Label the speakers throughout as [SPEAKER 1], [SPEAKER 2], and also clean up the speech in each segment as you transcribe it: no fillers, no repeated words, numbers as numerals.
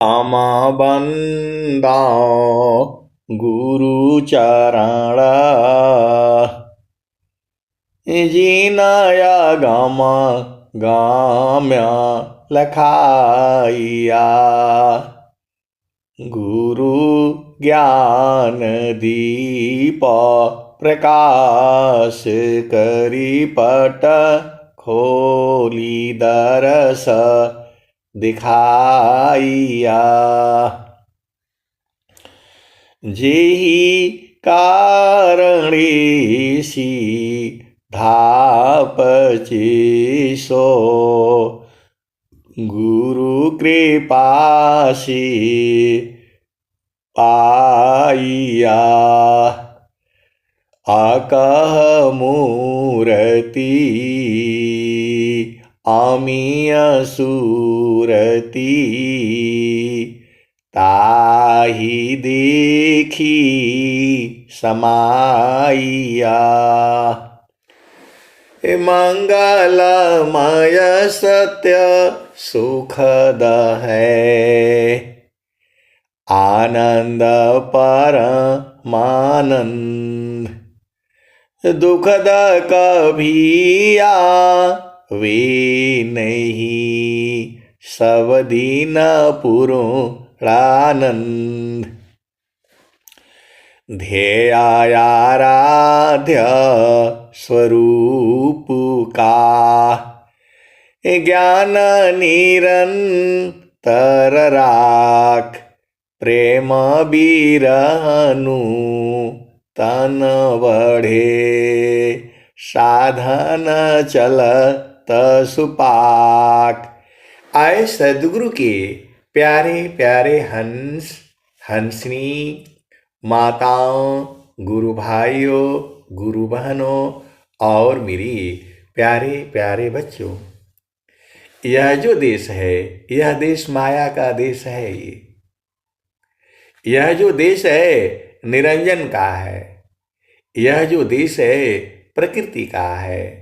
[SPEAKER 1] आमा बंदा गुरु चरण जीनाया गामा गाम्या लखाइया गुरु ज्ञान दीप प्रकाश करी पट खोली दरस दिखाइया जेहि कारणेसी धापचे सो गुरु कृपासी पाइया आकह मूर्ति आमिय सूरती ताहि देखी समाइया मंगलमय सत्य सुखद है आनंद परमानंद दुखद कभी वे नहीं सब दीन पुरुषानंद ध्येयाराध्य स्वरूप का ज्ञान निरंतर राख प्रेम बिरहनु तन बढ़े साधन चलत सुपाक। आए सदगुरु के प्यारे प्यारे हंस हंसनी माताओं, गुरु भाइयों, गुरु बहनों और मेरी प्यारे प्यारे बच्चों, यह जो देश है यह देश माया का देश है। यह जो देश है निरंजन का है। यह जो देश है प्रकृति का है।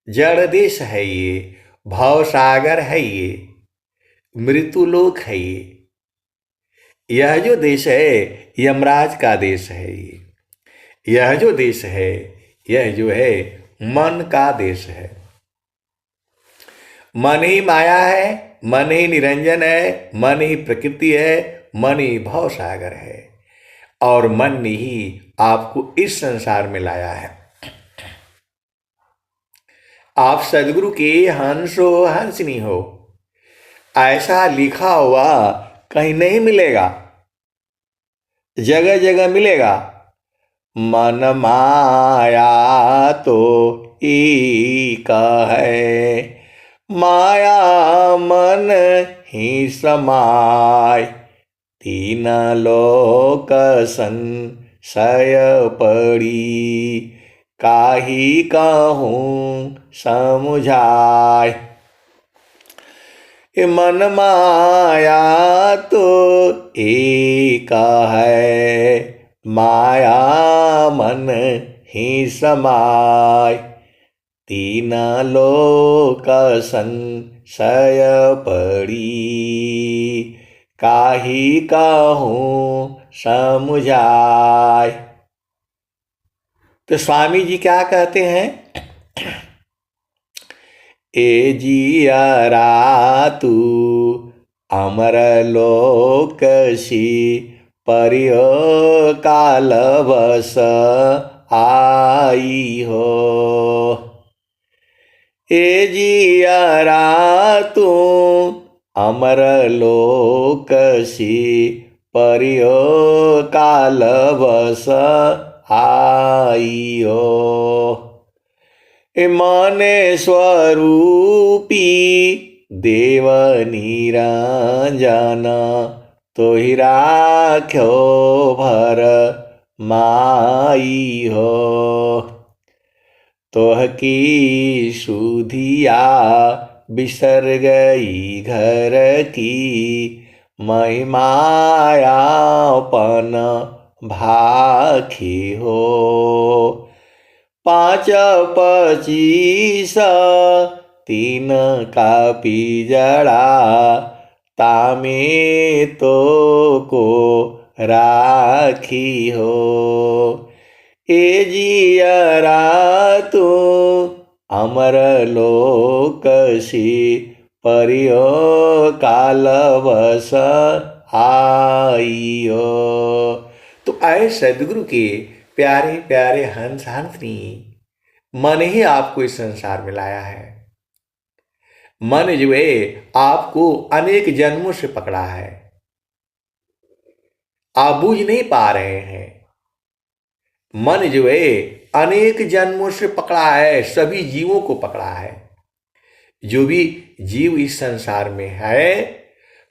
[SPEAKER 1] जड़ देश है ये, भव सागर है ये, मृत्युलोक है ये। यह जो देश है यमराज का देश है ये। यह जो देश है यह जो है मन का देश है। मन ही माया है, मन ही निरंजन है, मन ही प्रकृति है, मन ही भव सागर है और मन ने ही आपको इस संसार में लाया है। आप सदगुरु के हंस हो, हंसनी हो, ऐसा लिखा हुआ कहीं नहीं मिलेगा, जगह जगह मिलेगा। मन माया तो एक है, माया मन ही समाय, तीन लोक संशय पड़ी, काहि कहूँ समुझाय। मन माया तो एक है, माया मन ही समाय, तीन लोक संशय पड़ी, काहि कहूँ समुझाय। तो स्वामी जी क्या कहते हैं? ए जियरा तू अमर लोक सी परियो काल बस आई हो। ए जियरा तू अमर लोक सी परियो काल बस आई हो। मने स्वरूपी देव निरंजन, तो ही राख्यो भर माई हो। तोह की सुधिया बिसर गई घर की, महिमायापन भाखी हो। 5 25 3 का पिजड़ा, तामे तो को राखी हो। ए जियरा तू अमर लोकसी परियो कालवश आइयो। तो आए सदगुरु के प्यारे प्यारे हंस हंसनी, मन ही आपको इस संसार में लाया है। मन जो है आपको अनेक जन्मों से पकड़ा है, आप बूझ नहीं पा रहे हैं। मन जो है अनेक जन्मों से पकड़ा है, सभी जीवों को पकड़ा है। जो भी जीव इस संसार में है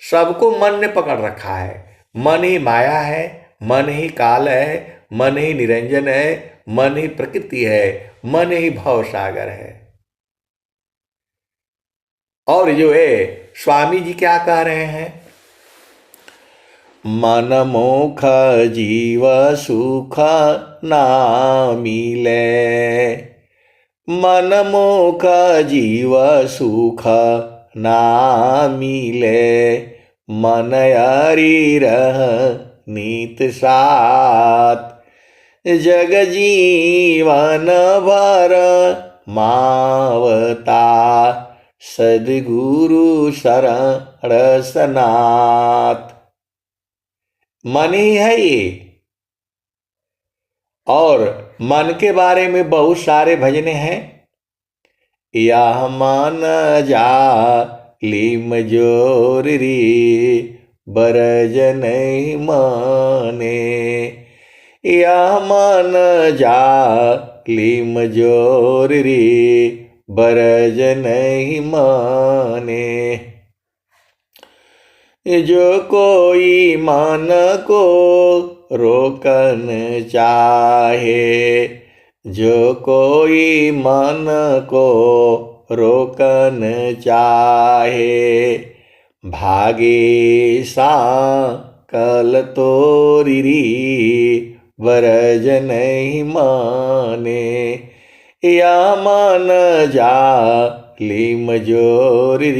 [SPEAKER 1] सबको मन ने पकड़ रखा है। मन ही माया है, मन ही काल है, मन ही निरंजन है, मन ही प्रकृति है, मन ही भव सागर है। और जो है स्वामी जी क्या कह रहे हैं, मन मोख जीव सुख ना मिले, मन मोख जीव सुख ना मिले, मन यारी रह नीत साथ, जग जीवन भर मावता, सद्गुरु शरण सनाथ। मन ही है ये। और मन के बारे में बहुत सारे भजने हैं। यह मन जा लीम जोर री बरज नहीं माने, यह मन जा लीम जोर री बरज नहीं माने। जो कोई मन को रोकन चाहे, जो कोई मन को रोकन चाहे, भागे सा कल तोरी बरज नहीं माने, या मन जा लीम जोरी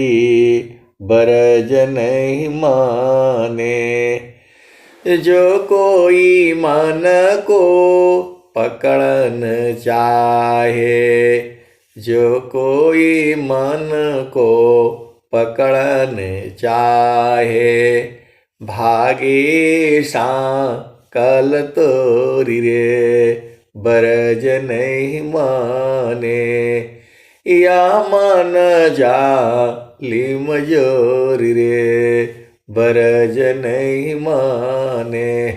[SPEAKER 1] बरज नहीं माने। जो कोई मन को पकड़न चाहे, जो कोई मन को पकड़न चाहे, भागे सा कल तोरी रे बरज नहीं माने, या मन जा लीम जोरी रे बरज नहीं माने।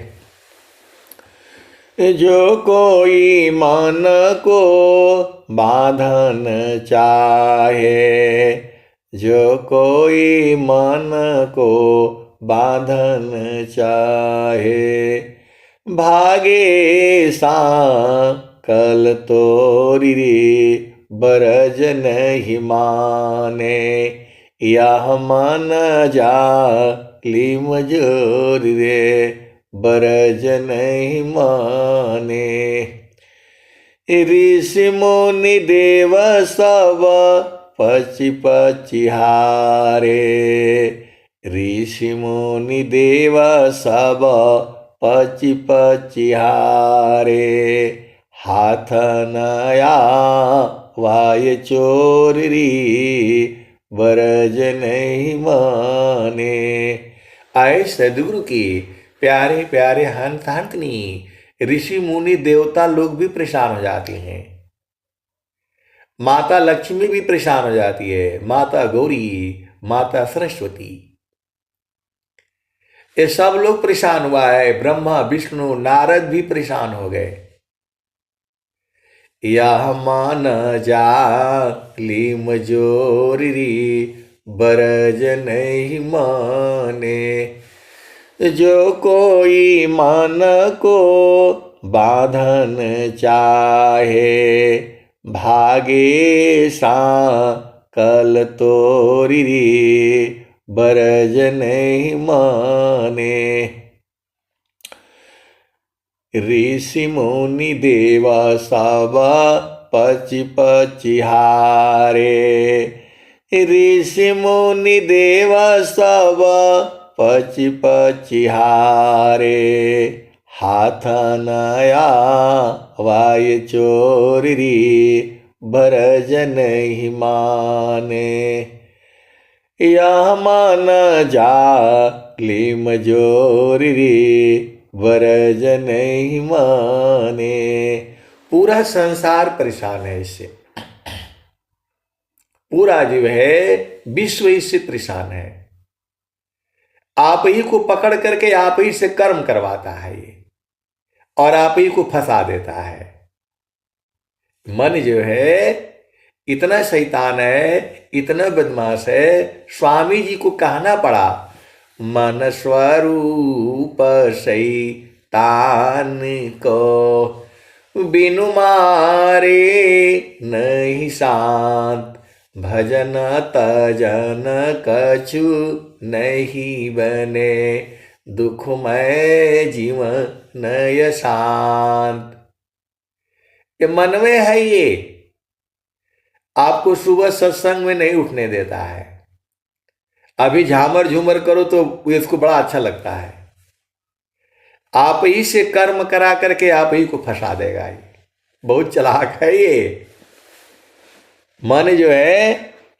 [SPEAKER 1] जो कोई मन को बांधन चाहे, जो कोई मन को बांधन चाहे, भागे सा कल तोरी रे बरज नहीं माने, यह मन जा लीम जोरी रे बरज नहीं माने। ऋषि मुनि देव सब पचि पचि हारे, ऋषि मुनि देव सब पचि पचि हारे, हाथ नया वाय चोरी बरज नहीं माने। आए सदगुरु की प्यारे प्यारे हंस हंसनी, ऋषि मुनि देवता लोग भी परेशान हो जाते हैं। माता लक्ष्मी भी परेशान हो जाती है, माता गौरी, माता सरस्वती, ये सब लोग परेशान हुआ है। ब्रह्मा विष्णु नारद भी परेशान हो गए। यह मान जा लीम जोरी बरज नहीं माने, जो कोई मन को बांधन चाहे, भागे सा कल तोरी बरज नहीं माने। ऋषि मुनि देवा सब पचि पचि हारे, ऋषि मुनि देव सब पचि पचिहारे, हाथ नया वाय चोरी भरज नहीं माने। यह मन जालिम जोरी भरज नहीं माने। पूरा संसार परेशान है इससे, पूरा जीव है विश्व इससे परेशान है। आप ही को पकड़ करके आप ही से कर्म करवाता है ये, और आप ही को फंसा देता है। मन जो है इतना शैतान है, इतना बदमाश है, स्वामी जी को कहना पड़ा मन स्वरूप शैतान को, बिनु मारे नहीं शांत, भजन तजन कछु नहीं बने, दुखमय जीवन नय शांत। ये मन में है, ये आपको सुबह सत्संग में नहीं उठने देता है। अभी झामर झूमर करो तो इसको बड़ा अच्छा लगता है। आप ही से कर्म करा करके आप ही को फंसा देगा। ये बहुत चालाक है ये मन जो है।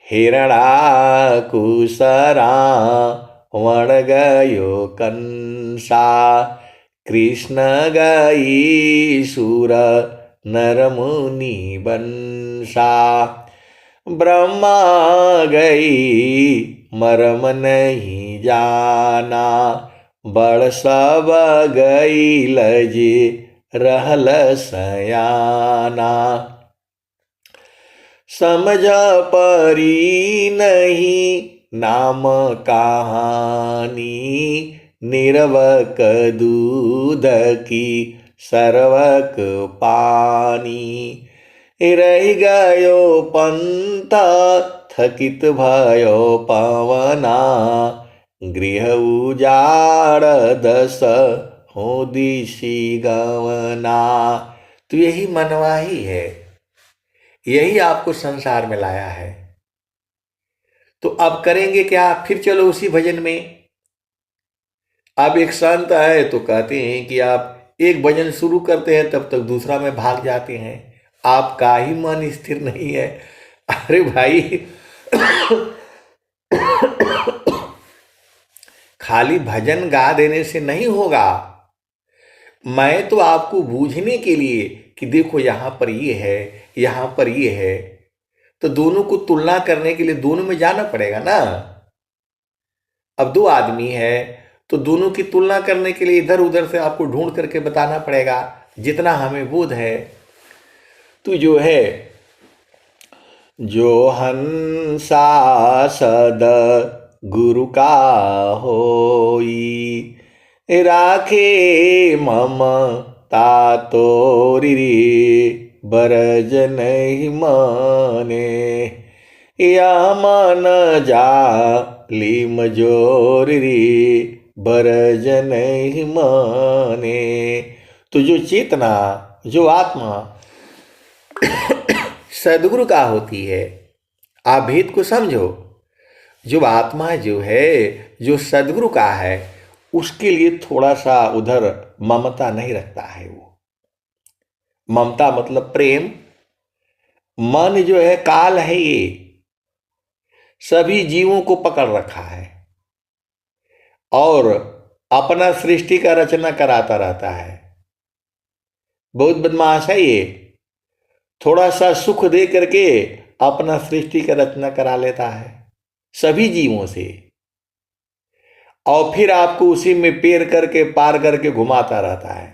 [SPEAKER 1] हिरणा कुसरा वण गयो कंसा, कृष्ण गई सुर नर मुनि बंसा, ब्रह्मा गई मरम नहीं जाना, बड़ सब गई लजे रहल सयाना, समझ परी नहीं नाम कहानी, निरवक दूध की सर्वक पानी, रह गयो पंथ थकित भयो पवना, गृह उजाड़ दस हो दिशी गवना। तो यही मनवा ही है, यही आपको संसार में लाया है। तो अब करेंगे क्या? फिर चलो उसी भजन में। अब एक संत है तो कहते हैं कि आप एक भजन शुरू करते हैं तब तक दूसरा में भाग जाते हैं, आपका ही मन स्थिर नहीं है। अरे भाई खाली भजन गा देने से नहीं होगा। मैं तो आपको बूझने के लिए कि देखो यहां पर ये है, यहां पर ये है, तो दोनों को तुलना करने के लिए दोनों में जाना पड़ेगा ना। अब दो आदमी है तो दोनों की तुलना करने के लिए इधर उधर से आपको ढूंढ करके बताना पड़ेगा जितना हमें बोध है। तो जो है जो हंसा सद गुरु का होई, राखे ममता तोरी बरज नहीं माने, या मन जालिम जोरी बरज नहीं माने। तो जो चेतना, जो आत्मा सदगुरु का होती है, आप भेद को समझो। जो आत्मा जो है, जो सदगुरु का है, उसके लिए थोड़ा सा उधर ममता नहीं रखता है। वो ममता मतलब प्रेम। मन जो है काल है, ये सभी जीवों को पकड़ रखा है और अपना सृष्टि का रचना कराता रहता है। बहुत बदमाश है ये, थोड़ा सा सुख दे करके अपना सृष्टि का रचना करा लेता है सभी जीवों से, और फिर आपको उसी में पेर करके पार करके घुमाता रहता है।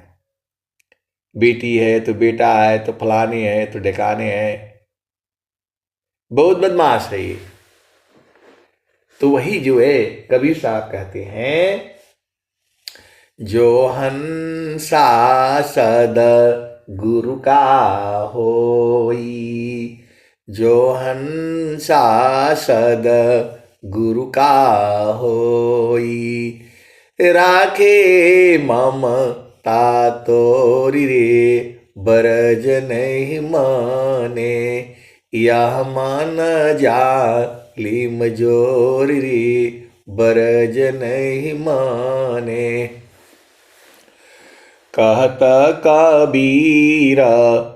[SPEAKER 1] बेटी है तो बेटा है तो फलाने है तो ढिकाने है। बहुत बदमाश है ये। तो वही जो है कबीर साहब कहते हैं, जो हंसा सद गुरु का होई, जो हंसा सद गुरु का होई, राखे ममता तोरी रे बरज नहीं माने, यह मन जा लीम जोरी बरज नहीं माने। कहता कबीर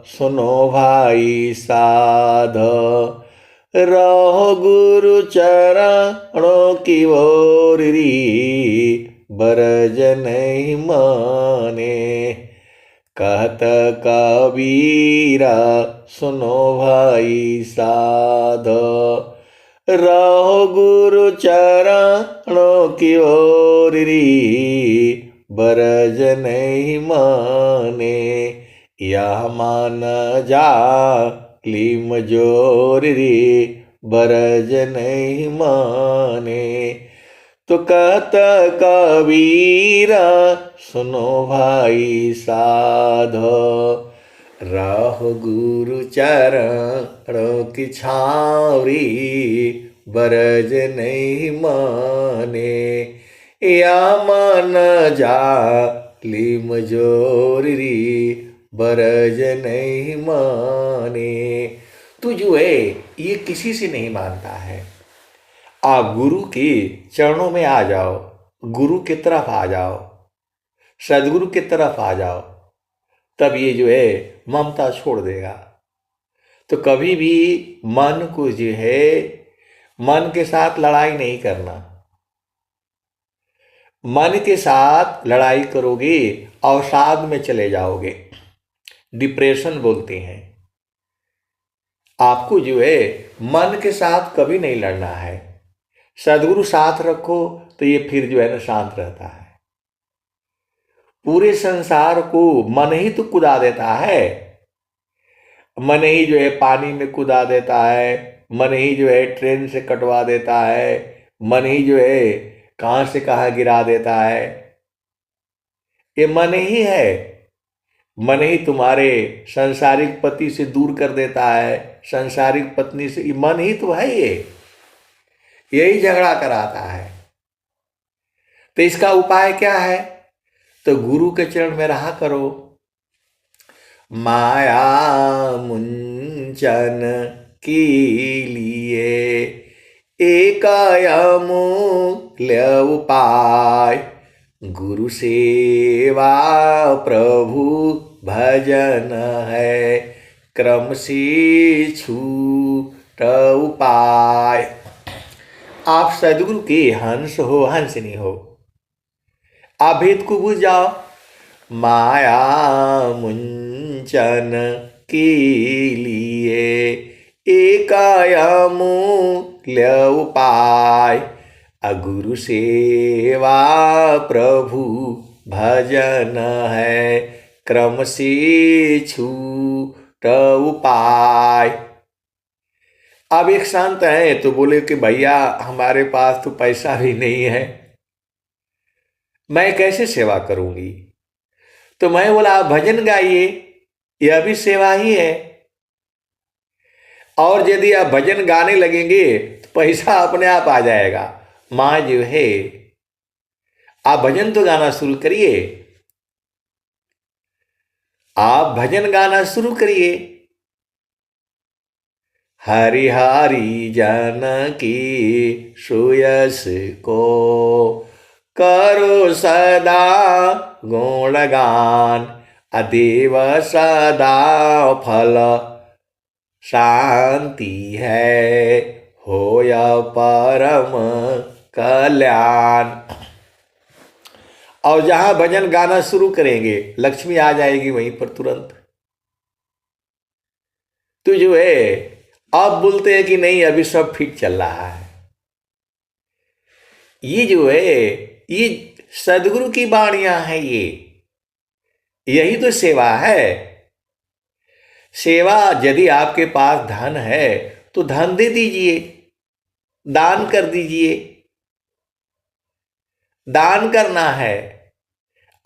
[SPEAKER 1] सुनो भाई साध, रहो गुरु चरणों की ओरी बरज नहीं माने। कहत कबीरा सुनो भाई साध, रहो गुरु चरणों की ओरी बरज नहीं माने। यह मान जा लीम जोरी बरज नहीं माने। तो कहत कबीरा सुनो भाई साध, राह गुरु चरणों की छावरी बरज नहीं माने। या मान जा लीम जोरी बरज नहीं माने। तू जो है ये किसी से नहीं मानता है। आप गुरु के चरणों में आ जाओ, गुरु की तरफ आ जाओ, सदगुरु की तरफ आ जाओ, तब ये जो है ममता छोड़ देगा। तो कभी भी मन को जो है मन के साथ लड़ाई नहीं करना। मन के साथ लड़ाई करोगे अवसाद में चले जाओगे, डिप्रेशन बोलते हैं। आपको जो है मन के साथ कभी नहीं लड़ना है। सदगुरु साथ रखो तो ये फिर जो है ना शांत रहता है। पूरे संसार को मन ही तो कुदा देता है। मन ही जो है पानी में कुदा देता है, मन ही जो है ट्रेन से कटवा देता है, मन ही जो है कहां से कहां गिरा देता है। ये मन ही है। मन ही तुम्हारे सांसारिक पति से दूर कर देता है, सांसारिक पत्नी से। मन ही तो है ये, यही झगड़ा कराता है। तो इसका उपाय क्या है? तो गुरु के चरण में रहा करो। माया मुंचन की लिए एक अमूल्य उपाय, गुरु सेवा प्रभु भजन है, क्रम से छूट उपाय। आप सदगुरु के हंस हो, हंसनी हो। आप भेद को बुझ जाओ। माया मुंचन के लिए एक अमूल्य उपाय, गुरु सेवा प्रभु भजन है, क्रम से छूट उपाय। अब एक संत है तो बोले कि भैया हमारे पास तो पैसा भी नहीं है, मैं कैसे सेवा करूंगी? तो मैं बोला आप भजन गाइए, यह भी सेवा ही है। और यदि आप भजन गाने लगेंगे तो पैसा अपने आप आ जाएगा। माँ जो है, आप भजन तो गाना शुरू करिए, आप भजन गाना शुरू करिए। हरि हरि जानकी सुयस को करो सदा गुणगान, अदेव सदा फल शांति है, होया परम कल्याण। और जहां भजन गाना शुरू करेंगे लक्ष्मी आ जाएगी वहीं पर तुरंत। तो जो है अब बोलते हैं कि नहीं अभी सब फिट चल रहा है। ये जो है ये सदगुरु की वाणियां हैं। ये यही तो सेवा है। सेवा यदि आपके पास धन है तो धन दे दीजिए, दान कर दीजिए। दान करना है।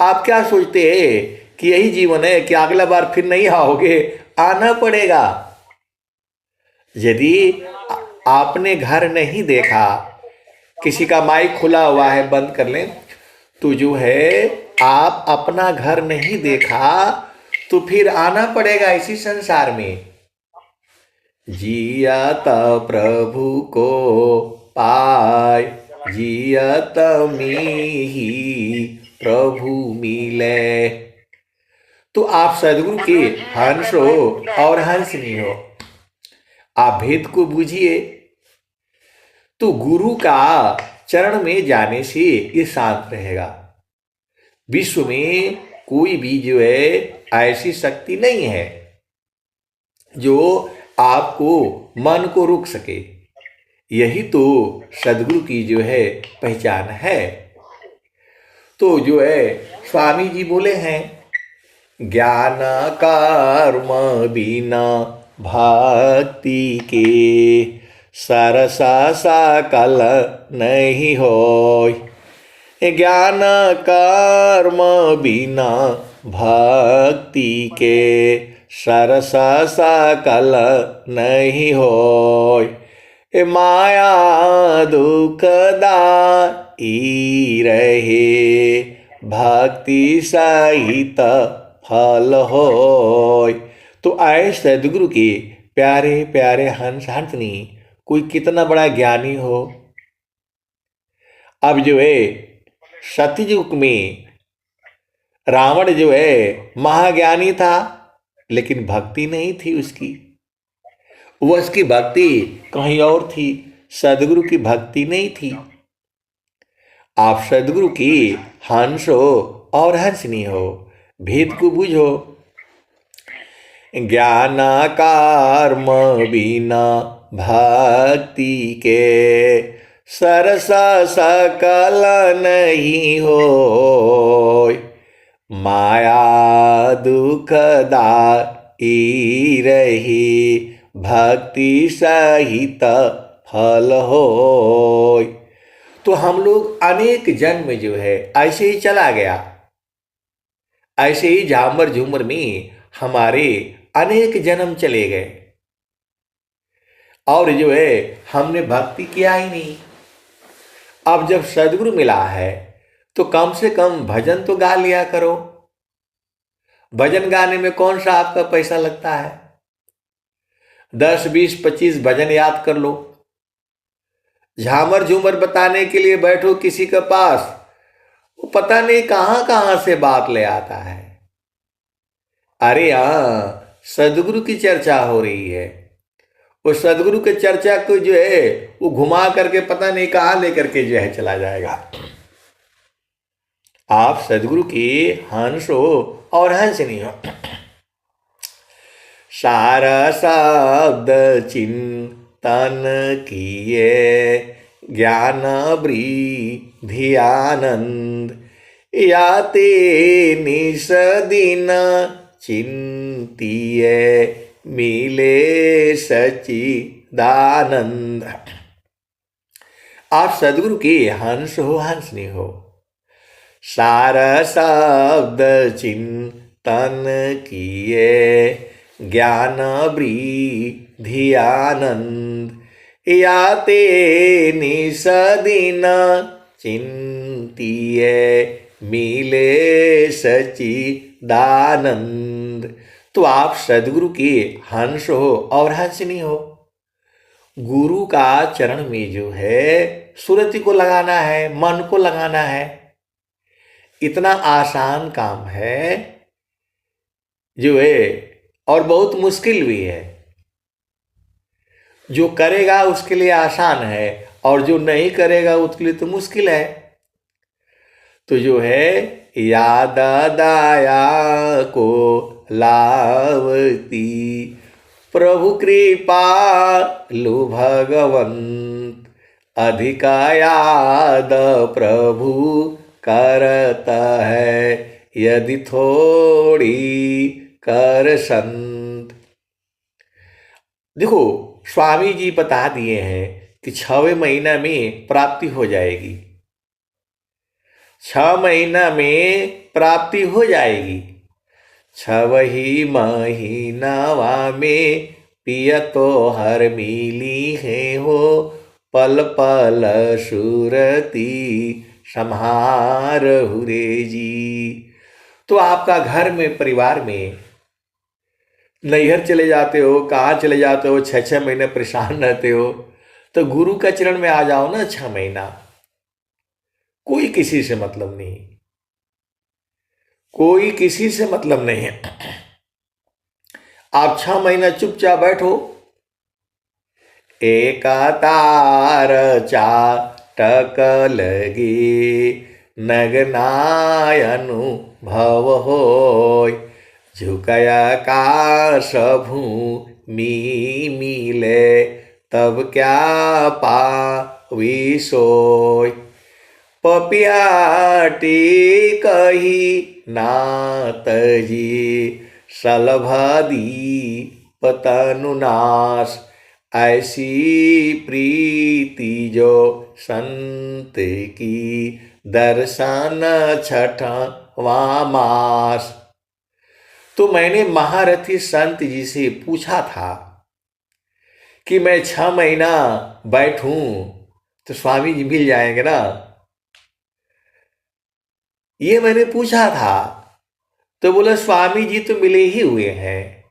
[SPEAKER 1] आप क्या सोचते हैं कि यही जीवन है कि अगला बार फिर नहीं आओगे? आना पड़ेगा। यदि आपने घर नहीं देखा, किसी का माइक खुला हुआ है बंद कर लें, तो जो है आप अपना घर नहीं देखा तो फिर आना पड़ेगा इसी संसार में। जियत प्रभु को पाय, जियत मीही प्रभु मिले। तो आप सदगुरु के हंस हो और हंसनी हो। आप भेद को बूझिए। तो गुरु का चरण में जाने से ये शांत रहेगा। विश्व में कोई भी जो है ऐसी शक्ति नहीं है जो आपको मन को रोक सके। यही तो सदगुरु की जो है पहचान है। तो जो है स्वामी जी बोले हैं, ज्ञान कर्म बिना भक्ति के सरसा सकल नहीं होय। ज्ञान कर्म बिना भक्ति के सरसा सकल नहीं होय। माया दुखदाई रहे भक्ति सहित फल होय। तो आए सदगुरु के प्यारे प्यारे हंस हंसनी, कोई कितना बड़ा ज्ञानी हो। अब जो है सतयुग में रावण जो है महाज्ञानी था, लेकिन भक्ति नहीं थी उसकी। वो उसकी भक्ति कहीं और थी, सदगुरु की भक्ति नहीं थी। आप सदगुरु की हंस हो और हंसनी हो, भेद को बूझो। ज्ञान कर्म बिना भक्ति के सरस सकल नहीं होय। माया दुखदाई रही भक्ति सहित फल होय। तो हम लोग अनेक जन्म जो है ऐसे ही चला गया, ऐसे ही झामर झूमर में हमारे अनेक जन्म चले गए और जो है हमने भक्ति किया ही नहीं। अब जब सदगुरु मिला है तो कम से कम भजन तो गा लिया करो। भजन गाने में कौन सा आपका पैसा लगता है? 10, 20, 25 भजन याद कर लो। झामर झूमर बताने के लिए बैठो किसी के पास, वो पता नहीं कहां कहां से बात ले आता है। अरे हाँ, सदगुरु की चर्चा हो रही है। वो सदगुरु के चर्चा को जो है वो घुमा करके पता नहीं कहां लेकर के जो है चला जाएगा। आप सदगुरु की हंस हो और हंसनी हो। सारा शब्द चिंतन किए ज्ञान वृद्धि आनंद, याते निस दिन चिंतिए मिले सच्चिदानंद। आप सदगुरु की हंस हो हंसनी हो। सारा शब्द चिंतन किए ज्ञान वृद्धि आनंद, याते निस दिन चिंतिए मिले सच्चिदानंद। तो आप सदगुरु की हंस हो और हंसनी हो। गुरु का चरण में जो है सुरति को लगाना है, मन को लगाना है। इतना आसान काम है जो है, और बहुत मुश्किल भी है। जो करेगा उसके लिए आसान है और जो नहीं करेगा उसके लिए तो मुश्किल है। तो जो है याद दाया को लावती, प्रभु कृपा लु भगवंत, अधिका याद प्रभु करता है, यदि थोड़ी कर संत। देखो स्वामी जी बता दिए हैं कि 6वें महीना में प्राप्ति हो जाएगी। 6 महीना में प्राप्ति हो जाएगी। 6वें महीनावा में पिया तो हर मिली है हो, पल पल सुरती संहार हुरे जी। तो आपका घर में परिवार में नैहर चले जाते हो, कहाँ चले जाते हो, 6 6 महीने परेशान रहते हो, तो गुरु का चरण में आ जाओ ना 6 महीना। कोई किसी से मतलब नहीं, कोई किसी से मतलब नहीं है। आप 6 महीना चुपचाप बैठो, एक तार चाटक लगी, नगनाय अनुभव होय, झुकया काश भूमि मिले, तब क्या पावी सोय। पपियाटी कही नात जी, सलभदी पतनुनाश, ऐसी प्रीति जो संत की, दर्शन छठवां मास। तो मैंने महारथी संत जी से पूछा था कि मैं 6 महीना बैठूं तो स्वामी जी मिल जाएंगे ना, ये मैंने पूछा था। तो बोले स्वामी जी तो मिले ही हुए हैं,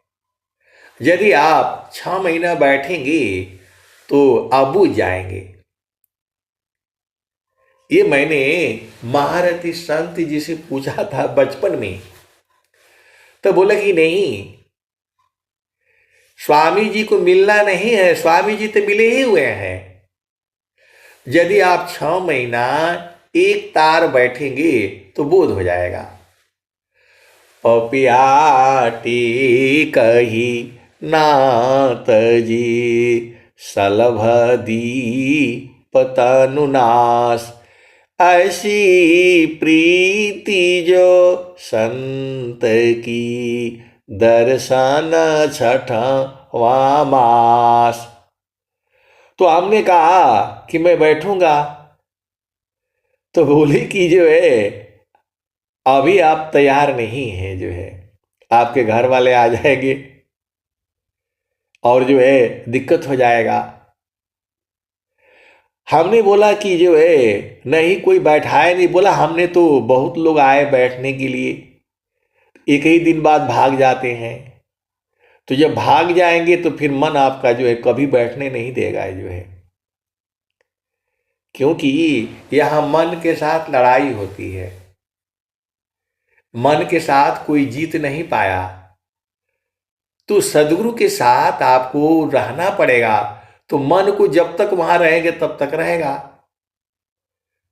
[SPEAKER 1] यदि आप 6 महीना बैठेंगे तो आप बूझ जाएंगे। ये मैंने महारथी संत जी से पूछा था बचपन में। तो बोला कि नहीं, स्वामी जी को मिलना नहीं है, स्वामी जी तो मिले ही हुए हैं। यदि आप 6 महीना एक तार बैठेंगे तो बोध हो जाएगा। पपियाटी कही नात जी, सलभदी पतनुनाश, ऐसी प्रीति जो संत की, दर्शन छठवां मास। तो हमने कहा कि मैं बैठूंगा। तो बोले कि जो है अभी आप तैयार नहीं हैं, जो है आपके घर वाले आ जाएंगे और जो है दिक्कत हो जाएगा। हमने बोला कि जो है नहीं, कोई बैठाए नहीं। बोला हमने तो बहुत लोग आए बैठने के लिए, एक ही दिन बाद भाग जाते हैं। तो जब भाग जाएंगे तो फिर मन आपका जो है कभी बैठने नहीं देगा, जो है क्योंकि यह मन के साथ लड़ाई होती है, मन के साथ कोई जीत नहीं पाया। तो सदगुरु के साथ आपको रहना पड़ेगा। तो मन को जब तक वहां रहेंगे तब तक रहेगा,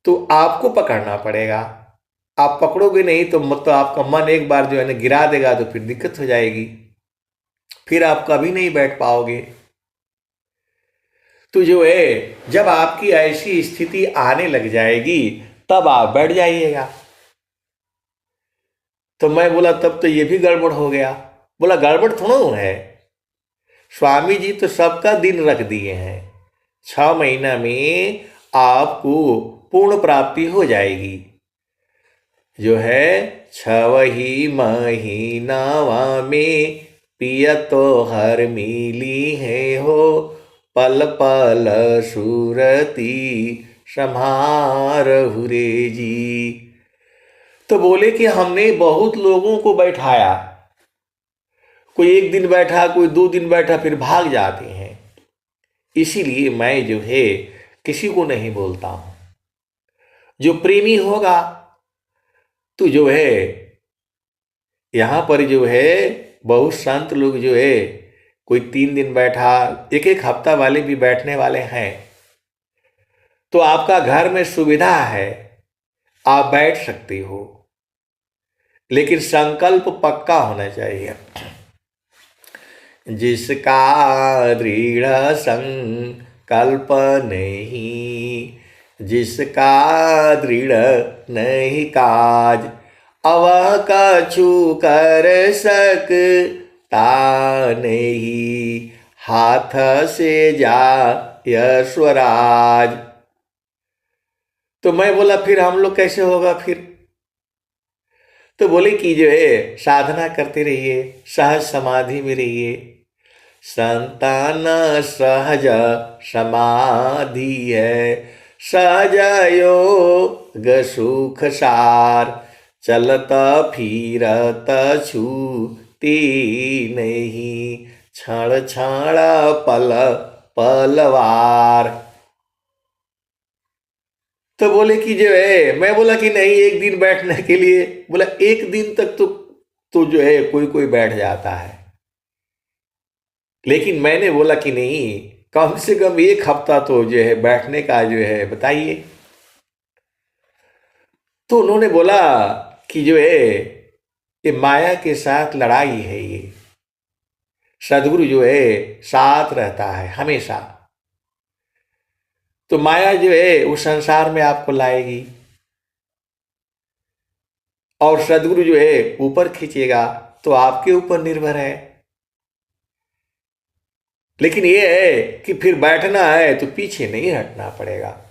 [SPEAKER 1] तो आपको पकड़ना पड़ेगा। आप पकड़ोगे नहीं तो मतलब आपका मन एक बार जो है ना गिरा देगा, तो फिर दिक्कत हो जाएगी, फिर आप कभी नहीं बैठ पाओगे। तो जो है जब आपकी ऐसी स्थिति आने लग जाएगी तब आप बैठ जाइएगा। तो मैं बोला तब तो ये भी गड़बड़ हो गया। बोला गड़बड़ थोड़ा है, स्वामी जी तो सबका दिन रख दिए हैं, 6 महीना में आपको पूर्ण प्राप्ति हो जाएगी। जो है 6 महीनावा में पिया तो हर मिली है हो, पल पल सूरती समारहु रे जी। तो बोले कि हमने बहुत लोगों को बैठाया, कोई एक दिन बैठा, कोई 2 दिन बैठा, फिर भाग जाते हैं। इसीलिए मैं जो है किसी को नहीं बोलता हूं। जो प्रेमी होगा तो जो है यहां पर जो है बहुत संत लोग जो है कोई 3 दिन बैठा, एक एक हफ्ता वाले भी बैठने वाले हैं। तो आपका घर में सुविधा है, आप बैठ सकते हो, लेकिन संकल्प पक्का होना चाहिए। जिसका दृढ़ संकल्प नहीं, जिसका दृढ़ नहीं काज, अवह कछु कर सकता नहीं, हाथ से जा स्वराज। तो मैं बोला फिर हम लोग कैसे होगा फिर? तो बोले कि जो है साधना करते रहिए, सहज समाधि में रहिए। संतान सहज समाधि है, सहज योग सुख सार, चलत फिरत छूते नहीं, क्षण क्षण पल पलवार। तो बोले कि जो है, मैं बोला कि नहीं, एक दिन बैठने के लिए। बोला एक दिन तक तो जो है कोई कोई बैठ जाता है, लेकिन मैंने बोला कि नहीं, कम से कम एक हफ्ता तो जो है बैठने का जो है बताइए। तो उन्होंने बोला कि जो है ये माया के साथ लड़ाई है, ये सदगुरु जो है साथ रहता है हमेशा। तो माया जो है उस संसार में आपको लाएगी और सदगुरु जो है ऊपर खींचेगा, तो आपके ऊपर निर्भर है। लेकिन ये है कि फिर बैठना है तो पीछे नहीं हटना पड़ेगा।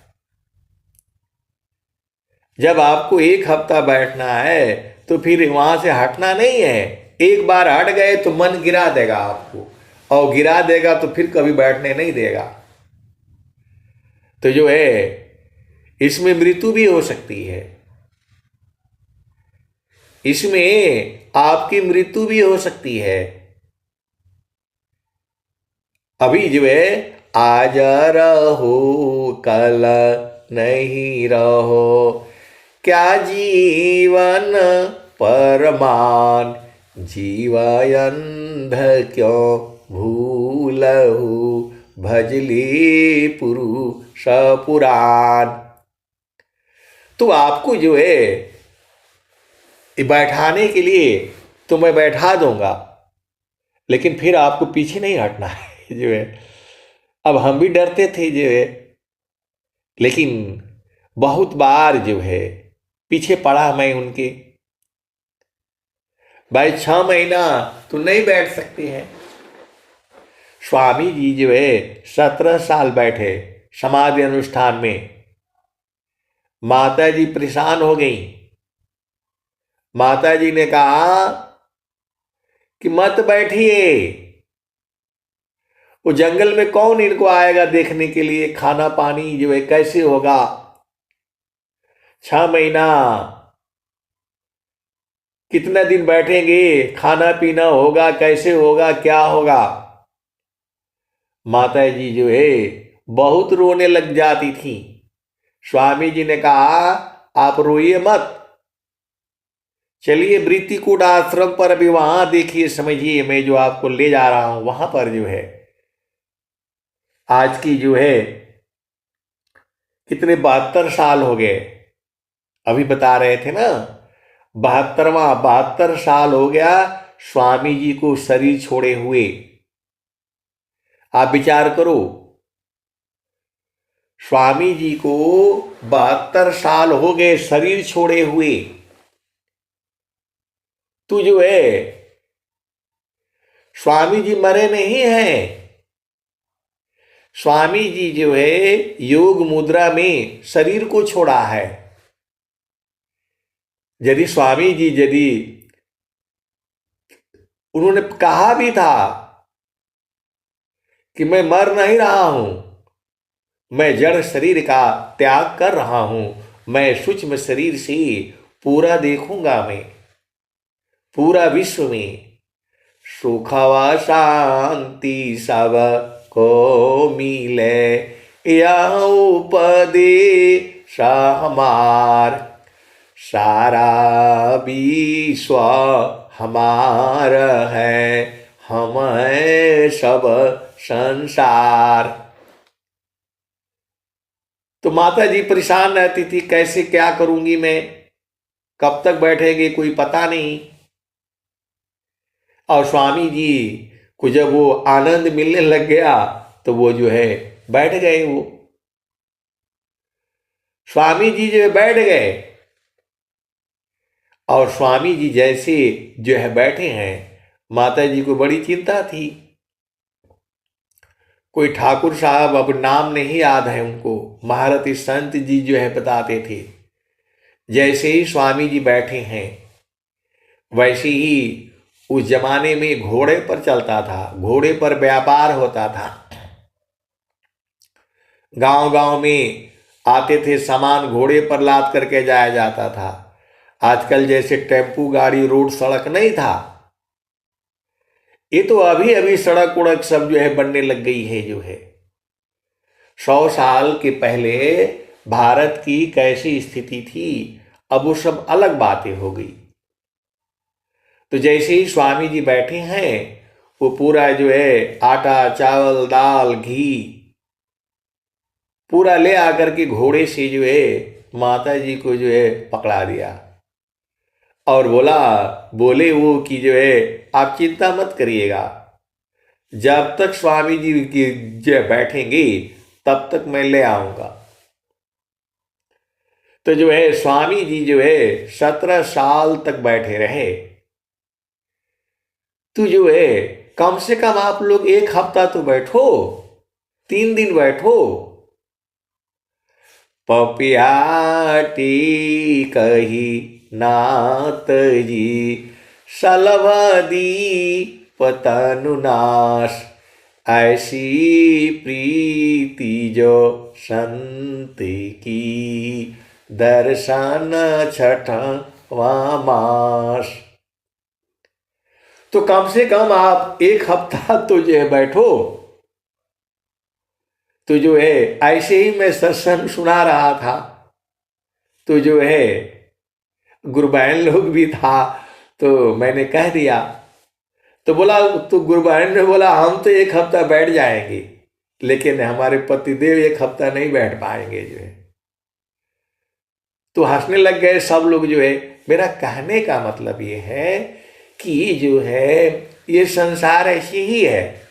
[SPEAKER 1] जब आपको एक हफ्ता बैठना है तो फिर वहां से हटना नहीं है। एक बार हट गए तो मन गिरा देगा आपको, और गिरा देगा तो फिर कभी बैठने नहीं देगा। तो जो है इसमें मृत्यु भी हो सकती है, इसमें आपकी मृत्यु भी हो सकती है। अभी जो है आज रहो कल नहीं रहो, क्या जीवन परमान, जीवयंध क्यों भूलहु, भजली पुरुष पुराण। तो आपको जो है बैठाने के लिए तो मैं बैठा दूंगा, लेकिन फिर आपको पीछे नहीं हटना है जो है। अब हम भी डरते थे जो है, लेकिन बहुत बार जो है पीछे पड़ा मैं उनके। भाई 6 महीना तो नहीं बैठ सकते हैं। स्वामी जी जो है 17 साल बैठे समाधि अनुष्ठान में। माता जी परेशान हो गई। माता जी ने कहा कि मत बैठिए, वो जंगल में कौन इनको आएगा देखने के लिए, खाना पानी जो है कैसे होगा। 6 महीना कितना दिन बैठेंगे, खाना पीना होगा कैसे होगा, क्या होगा। माता जी जो है बहुत रोने लग जाती थी। स्वामी जी ने कहा आप रोइए मत, चलिए वृत्तिकूट आश्रम पर अभी वहां देखिए, समझिए मैं जो आपको ले जा रहा हूं वहां पर जो है आज की जो है कितने 72 साल हो गए। अभी बता रहे थे ना, 72 साल हो गया स्वामी जी को शरीर छोड़े हुए। आप विचार करो, स्वामी जी को 72 साल हो गए शरीर छोड़े हुए। तू जो है स्वामी जी मरे नहीं हैं। स्वामी जी जो है योग मुद्रा में शरीर को छोड़ा है। यदि स्वामी जी यदि उन्होंने कहा भी था कि मैं मर नहीं रहा हूं, मैं जड़ शरीर का त्याग कर रहा हूं, मैं सूक्ष्म शरीर से पूरा देखूंगा, मैं पूरा विश्व में सुख व शांति सब को मिले, यह उपदेश हमार, सारा विश्व हमार है, हम हैं सब संसार। तो माता जी परेशान रहती थी, कैसे क्या करूंगी मैं, कब तक बैठेगी कोई पता नहीं। और स्वामी जी को जब वो आनंद मिलने लग गया तो वो जो है बैठ गए। वो स्वामी जी जो बैठ गए, और स्वामी जी जैसे जो है बैठे हैं, माता जी को बड़ी चिंता थी। कोई ठाकुर साहब, अब नाम नहीं याद है उनको, महारथी संत जी जो है बताते थे, जैसे ही स्वामी जी बैठे हैं वैसे ही उस जमाने में घोड़े पर चलता था, घोड़े पर व्यापार होता था। गांव गांव में आते थे सामान, घोड़े पर लाद करके जाया जाता था। आजकल जैसे टेम्पू गाड़ी रोड सड़क नहीं था, ये तो अभी अभी सड़क उड़क सब जो है बनने लग गई है जो है। 100 साल के पहले भारत की कैसी स्थिति थी, अब वो सब अलग बातें हो गई। तो जैसे ही स्वामी जी बैठे हैं, वो पूरा जो है आटा चावल दाल घी पूरा ले आकर के घोड़े से जो है माता जी को जो है पकड़ा दिया और बोले वो कि जो है आप चिंता मत करिएगा, जब तक स्वामी जी की जो बैठेंगे तब तक मैं ले आऊंगा। तो जो है स्वामी जी जो है 17 साल तक बैठे रहे। तो जो है कम से कम आप लोग 1 हफ्ता तो बैठो, 3 दिन बैठो। पपियाटी कही नाथ जी सलवदी पतनुनाश, ऐसी प्रीति जो संत की दर्शन छठवां मास। तो कम से कम आप 1 हफ्ता तो जो है बैठो। तो जो है ऐसे ही मैं सत्संग सुना रहा था, तो जो है गुरबैन लोग भी था, तो मैंने कह दिया। तो बोला, तो गुरबैन ने बोला हम तो 1 हफ्ता बैठ जाएंगे, लेकिन हमारे पतिदेव 1 हफ्ता नहीं बैठ पाएंगे जो है। तो हंसने लग गए सब लोग जो है। मेरा कहने का मतलब ये है कि जो है ये संसार ऐसे ही है,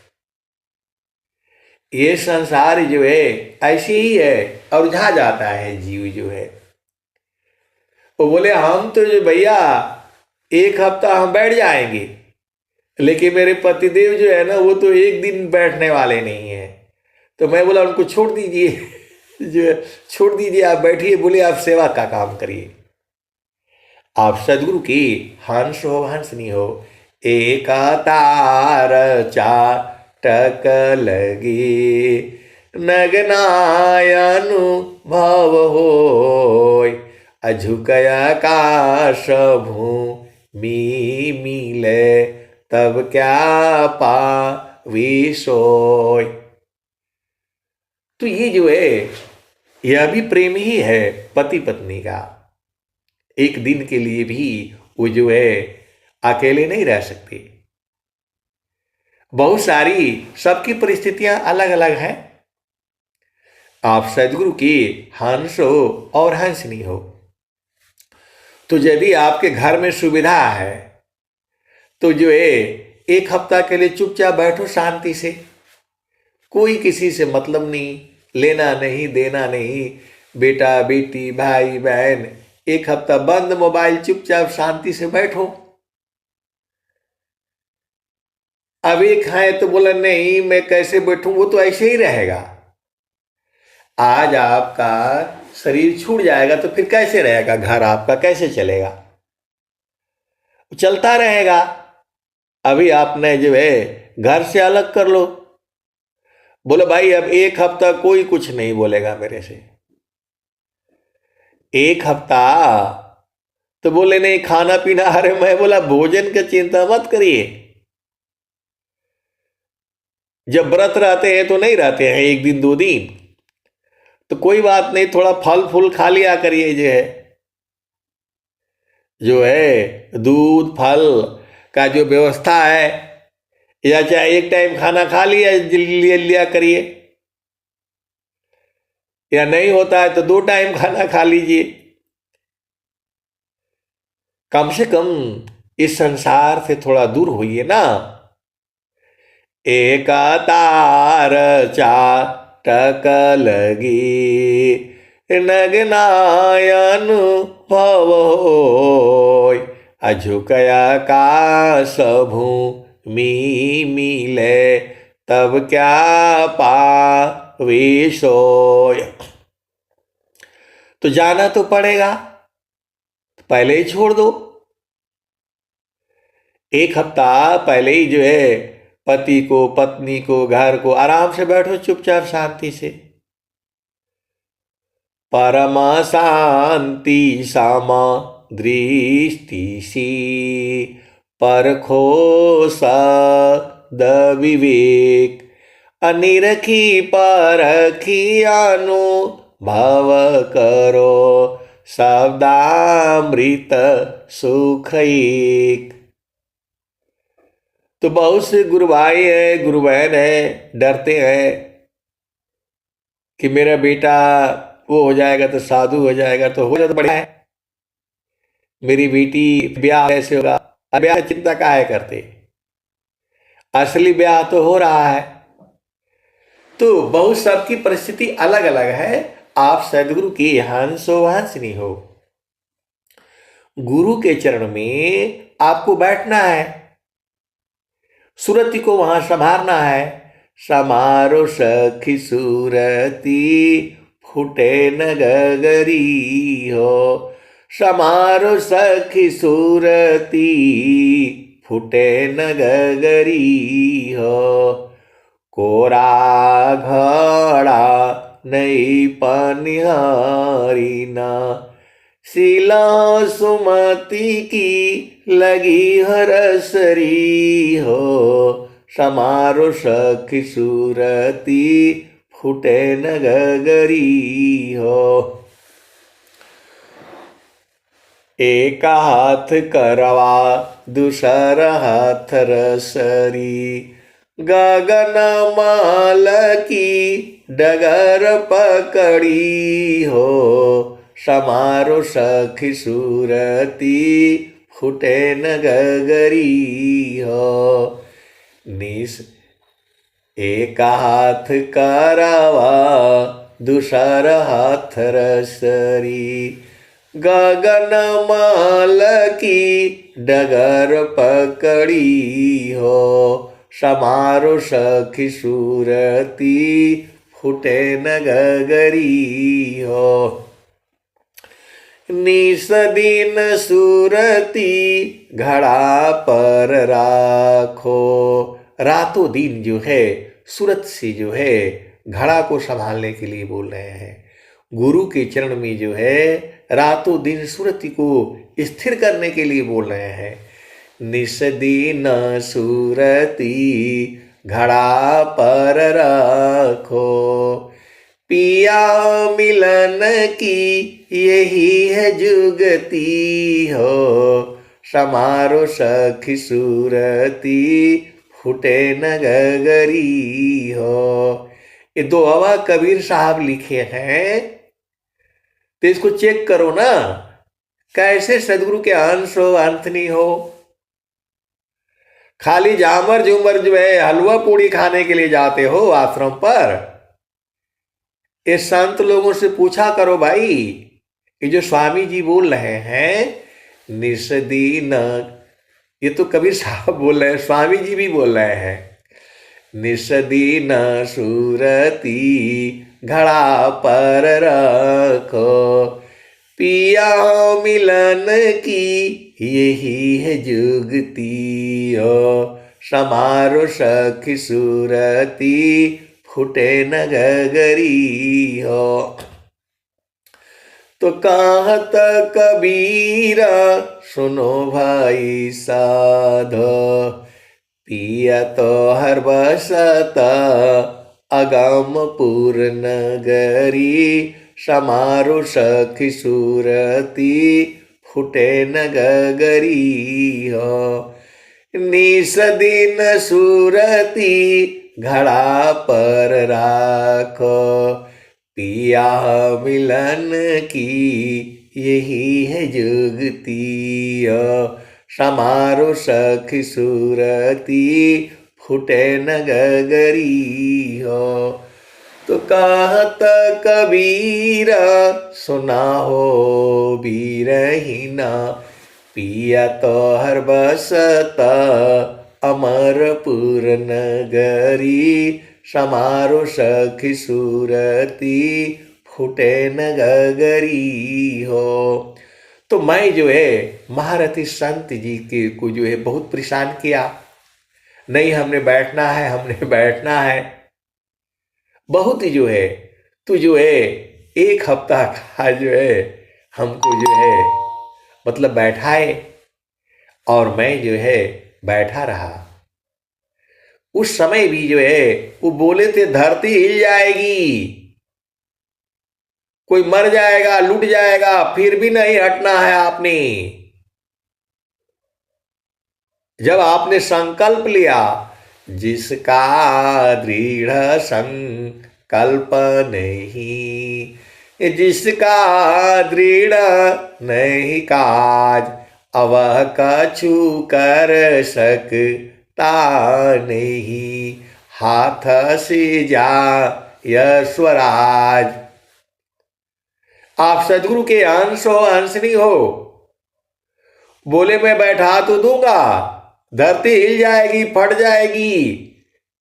[SPEAKER 1] ये संसार जो है ऐसे ही है, और उलझा जाता है जीव जो है। वो बोले हम तो जो भैया 1 हफ्ता हम बैठ जाएंगे, लेकिन मेरे पतिदेव जो है ना वो तो 1 दिन बैठने वाले नहीं है। तो मैं बोला उनको छोड़ दीजिए जो है, छोड़ दीजिए, आप बैठिए। बोले आप सेवा का काम करिए, आप सदगुरु की हंस हो हंसनी हो। एक तार चाटक लगी नगनायनु भव होय, अझुकय आकाश भूमि मिले तब क्या पावी सोय। तो ये जो है यह भी प्रेम ही है पति पत्नी का। एक दिन के लिए भी वो जो है अकेले नहीं रह सकते। बहुत सारी सबकी परिस्थितियां अलग अलग हैं। आप सदगुरु की हंस हो और हंसनी हो। तो यदि आपके घर में सुविधा है तो जो है 1 हफ्ता के लिए चुपचाप बैठो शांति से, कोई किसी से मतलब नहीं, लेना नहीं देना नहीं, बेटा बेटी भाई बहन। 1 हफ्ता बंद मोबाइल, चुपचाप शांति से बैठो। अब एक है तो बोला नहीं मैं कैसे बैठूं, वो तो ऐसे ही रहेगा। आज आपका शरीर छूट जाएगा तो फिर कैसे रहेगा, घर आपका कैसे चलेगा, चलता रहेगा। अभी आपने जो है घर से अलग कर लो, बोलो भाई अब 1 हफ्ता कोई कुछ नहीं बोलेगा मेरे से। 1 हफ्ता तो बोले नहीं खाना पीना, अरे मैं बोला भोजन की चिंता मत करिए। जब व्रत रहते हैं तो नहीं रहते हैं 1 दिन 2 दिन, तो कोई बात नहीं, थोड़ा फल फूल खा लिया करिए। जो है दूध फल का जो व्यवस्था है, या चाहे एक टाइम खाना खा लिया करिए, या नहीं होता है तो 2 टाइम खाना खा लीजिए। कम से कम इस संसार से थोड़ा दूर होइए ना। एक तार चाटक लगी नगनायन भव होय, अझुकया काश भूमि मिले तब क्या पावे सोय। तो जाना तो पड़ेगा, पहले ही छोड़ दो। 1 हफ्ता पहले ही जो है पति को पत्नी को घर को आराम से बैठो चुपचाप शांति से। परम शांति समा दृष्टि सी परखो सद विवेक, अनिरखी परखी अनुभव करो, शब्दामृत सुख एक। तो बहुत से गुरु भाई है, गुरु बहन है, डरते हैं कि मेरा बेटा वो हो जाएगा तो साधु हो जाएगा, तो हो जाए तो बढ़िया है। मेरी बेटी ब्याह कैसे होगा, अब ब्याह की चिंता काहे करते, असली ब्याह तो हो रहा है। तो बहुत सबकी परिस्थिति अलग अलग है। आप सदगुरु की हंसोहंसनी हो, गुरु के चरण में आपको बैठना है, सुरति को वहां संभारना है। समारो सखी सूरती, फूटे न गगरी हो। समारो सखी सूरती, फूटे न गगरी हो। कोरा घड़ा नहीं पनिहारी ना, शिला सुमति की लगी हरसरी हो। समारो सखी सूरती, फूटे न गगरी हो। एक हाथ करवा दूसर हाथ रसरी, गगन माल की डगर पकड़ी हो। समारो सखी सूरती, फूटे न गगरी हो। निस एक हाथ करवा दूसर हाथ रसरी, गगन माल की डगर पकड़ी हो। समारो सखी सूरती, फूटे न गगरी हो। निस दिन सूरती घड़ा पर राखो, रातों दिन जो है सूरत से जो है घड़ा को संभालने के लिए बोल रहे हैं। गुरु के चरण में जो है रातों दिन सूरति को स्थिर करने के लिए बोल रहे हैं। निस दिन सूरती घड़ा पर रखो, पिया मिलन की यही है जुगती हो। समारो सखी सूरती, फूटे न गगरी हो। ये दोहा कबीर साहब लिखे हैं, तो इसको चेक करो ना, कैसे सदगुरु के अंश हो अंत नहीं हो। खाली जामर जुमर जो है हलवा पूड़ी खाने के लिए जाते हो आश्रम पर, ये संत लोगों से पूछा करो भाई, ये जो स्वामी जी बोल रहे हैं निस्दीन, ये तो कबीर साहब बोल रहे हैं, स्वामी जी भी बोल रहे हैं। निस्दीन सूरती घड़ा पर रखो, पिया मिलन की यही है जुगती हो। समारो सखी सूरती, फूटे न गगरी हो। तो कहत कबीरा सुनो भाई साधो, पिया तो हर बसता अगम पूर्ण गरी। समारो सखी सूरती, फूटे न गगरी हो। निस दिन सूरती घड़ा पर राखो, पिया मिलन की यही है जुगती हो। समारो सखी सूरती, फूटे न गगरी हो। तो कहत कबीरा सुना हो बीरहीना, पिया तो हर बसता अमरपुर नगरी। समारो सखी सूरती, फूटे न गगरी हो। तो मैं जो है महारथी संत जी के को जो है बहुत परेशान किया, नहीं हमने बैठना है, हमने बैठना है। बहुत ही जो है तू जो है एक हफ्ता का जो है हमको जो है मतलब बैठाए, और मैं जो है बैठा रहा। उस समय भी जो है वो बोले थे धरती हिल जाएगी, कोई मर जाएगा, लूट जाएगा, फिर भी नहीं हटना है आपने। जब आपने संकल्प लिया, जिसका दृढ़ संकल्प नहीं, जिसका दृढ़ नहीं काज, अवह कछु कर सकता नहीं, हाथ से जा स्वराज। आप सदगुरु के अंश हो, अंशनी हो। बोले मैं बैठा तो दूंगा, धरती हिल जाएगी, फट जाएगी,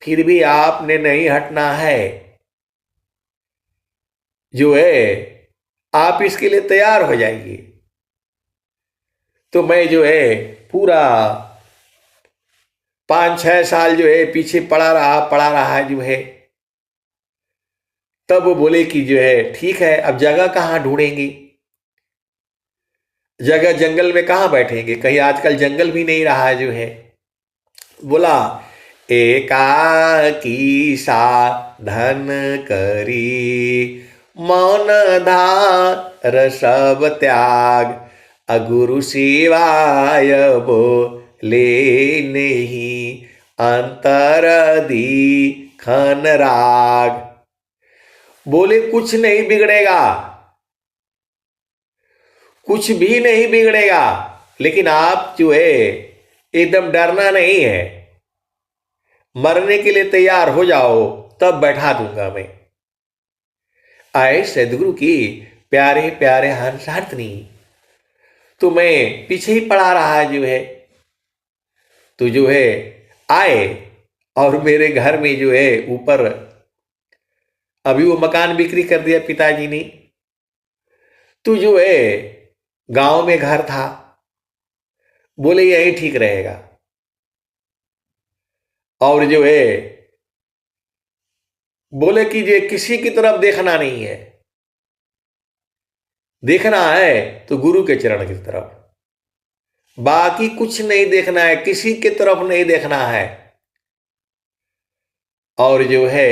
[SPEAKER 1] फिर भी आपने नहीं हटना है। जो है आप इसके लिए तैयार हो जाइए। तो मैं जो है पूरा 5-6 साल जो है पीछे पड़ा रहा जो है। तब वो बोले कि जो है ठीक है, अब जगह कहाँ ढूंढेंगे, जगह जंगल में कहाँ बैठेंगे, कहीं आजकल जंगल भी नहीं रहा जो है। बोला एकाकी साधन करी, मौन धार सब त्याग, अगुरु शिवाय बोले नहीं, अंतर दीखन राग। बोले कुछ नहीं बिगड़ेगा, कुछ भी नहीं बिगड़ेगा, लेकिन आप जो है एकदम डरना नहीं है, मरने के लिए तैयार हो जाओ, तब बैठा दूंगा मैं। आए सदगुरु की प्यारे प्यारे हंसार्थिनी। तो मैं पीछे ही पड़ा रहा जो है। तो जो है आए और मेरे घर में जो है ऊपर, अभी वो मकान बिक्री कर दिया पिताजी ने। तो जो है गांव में घर था, बोले यही ठीक रहेगा। और जो है बोले कि ये किसी की तरफ देखना नहीं है, देखना है तो गुरु के चरण की तरफ, बाकी कुछ नहीं देखना है, किसी की तरफ नहीं देखना है। और जो है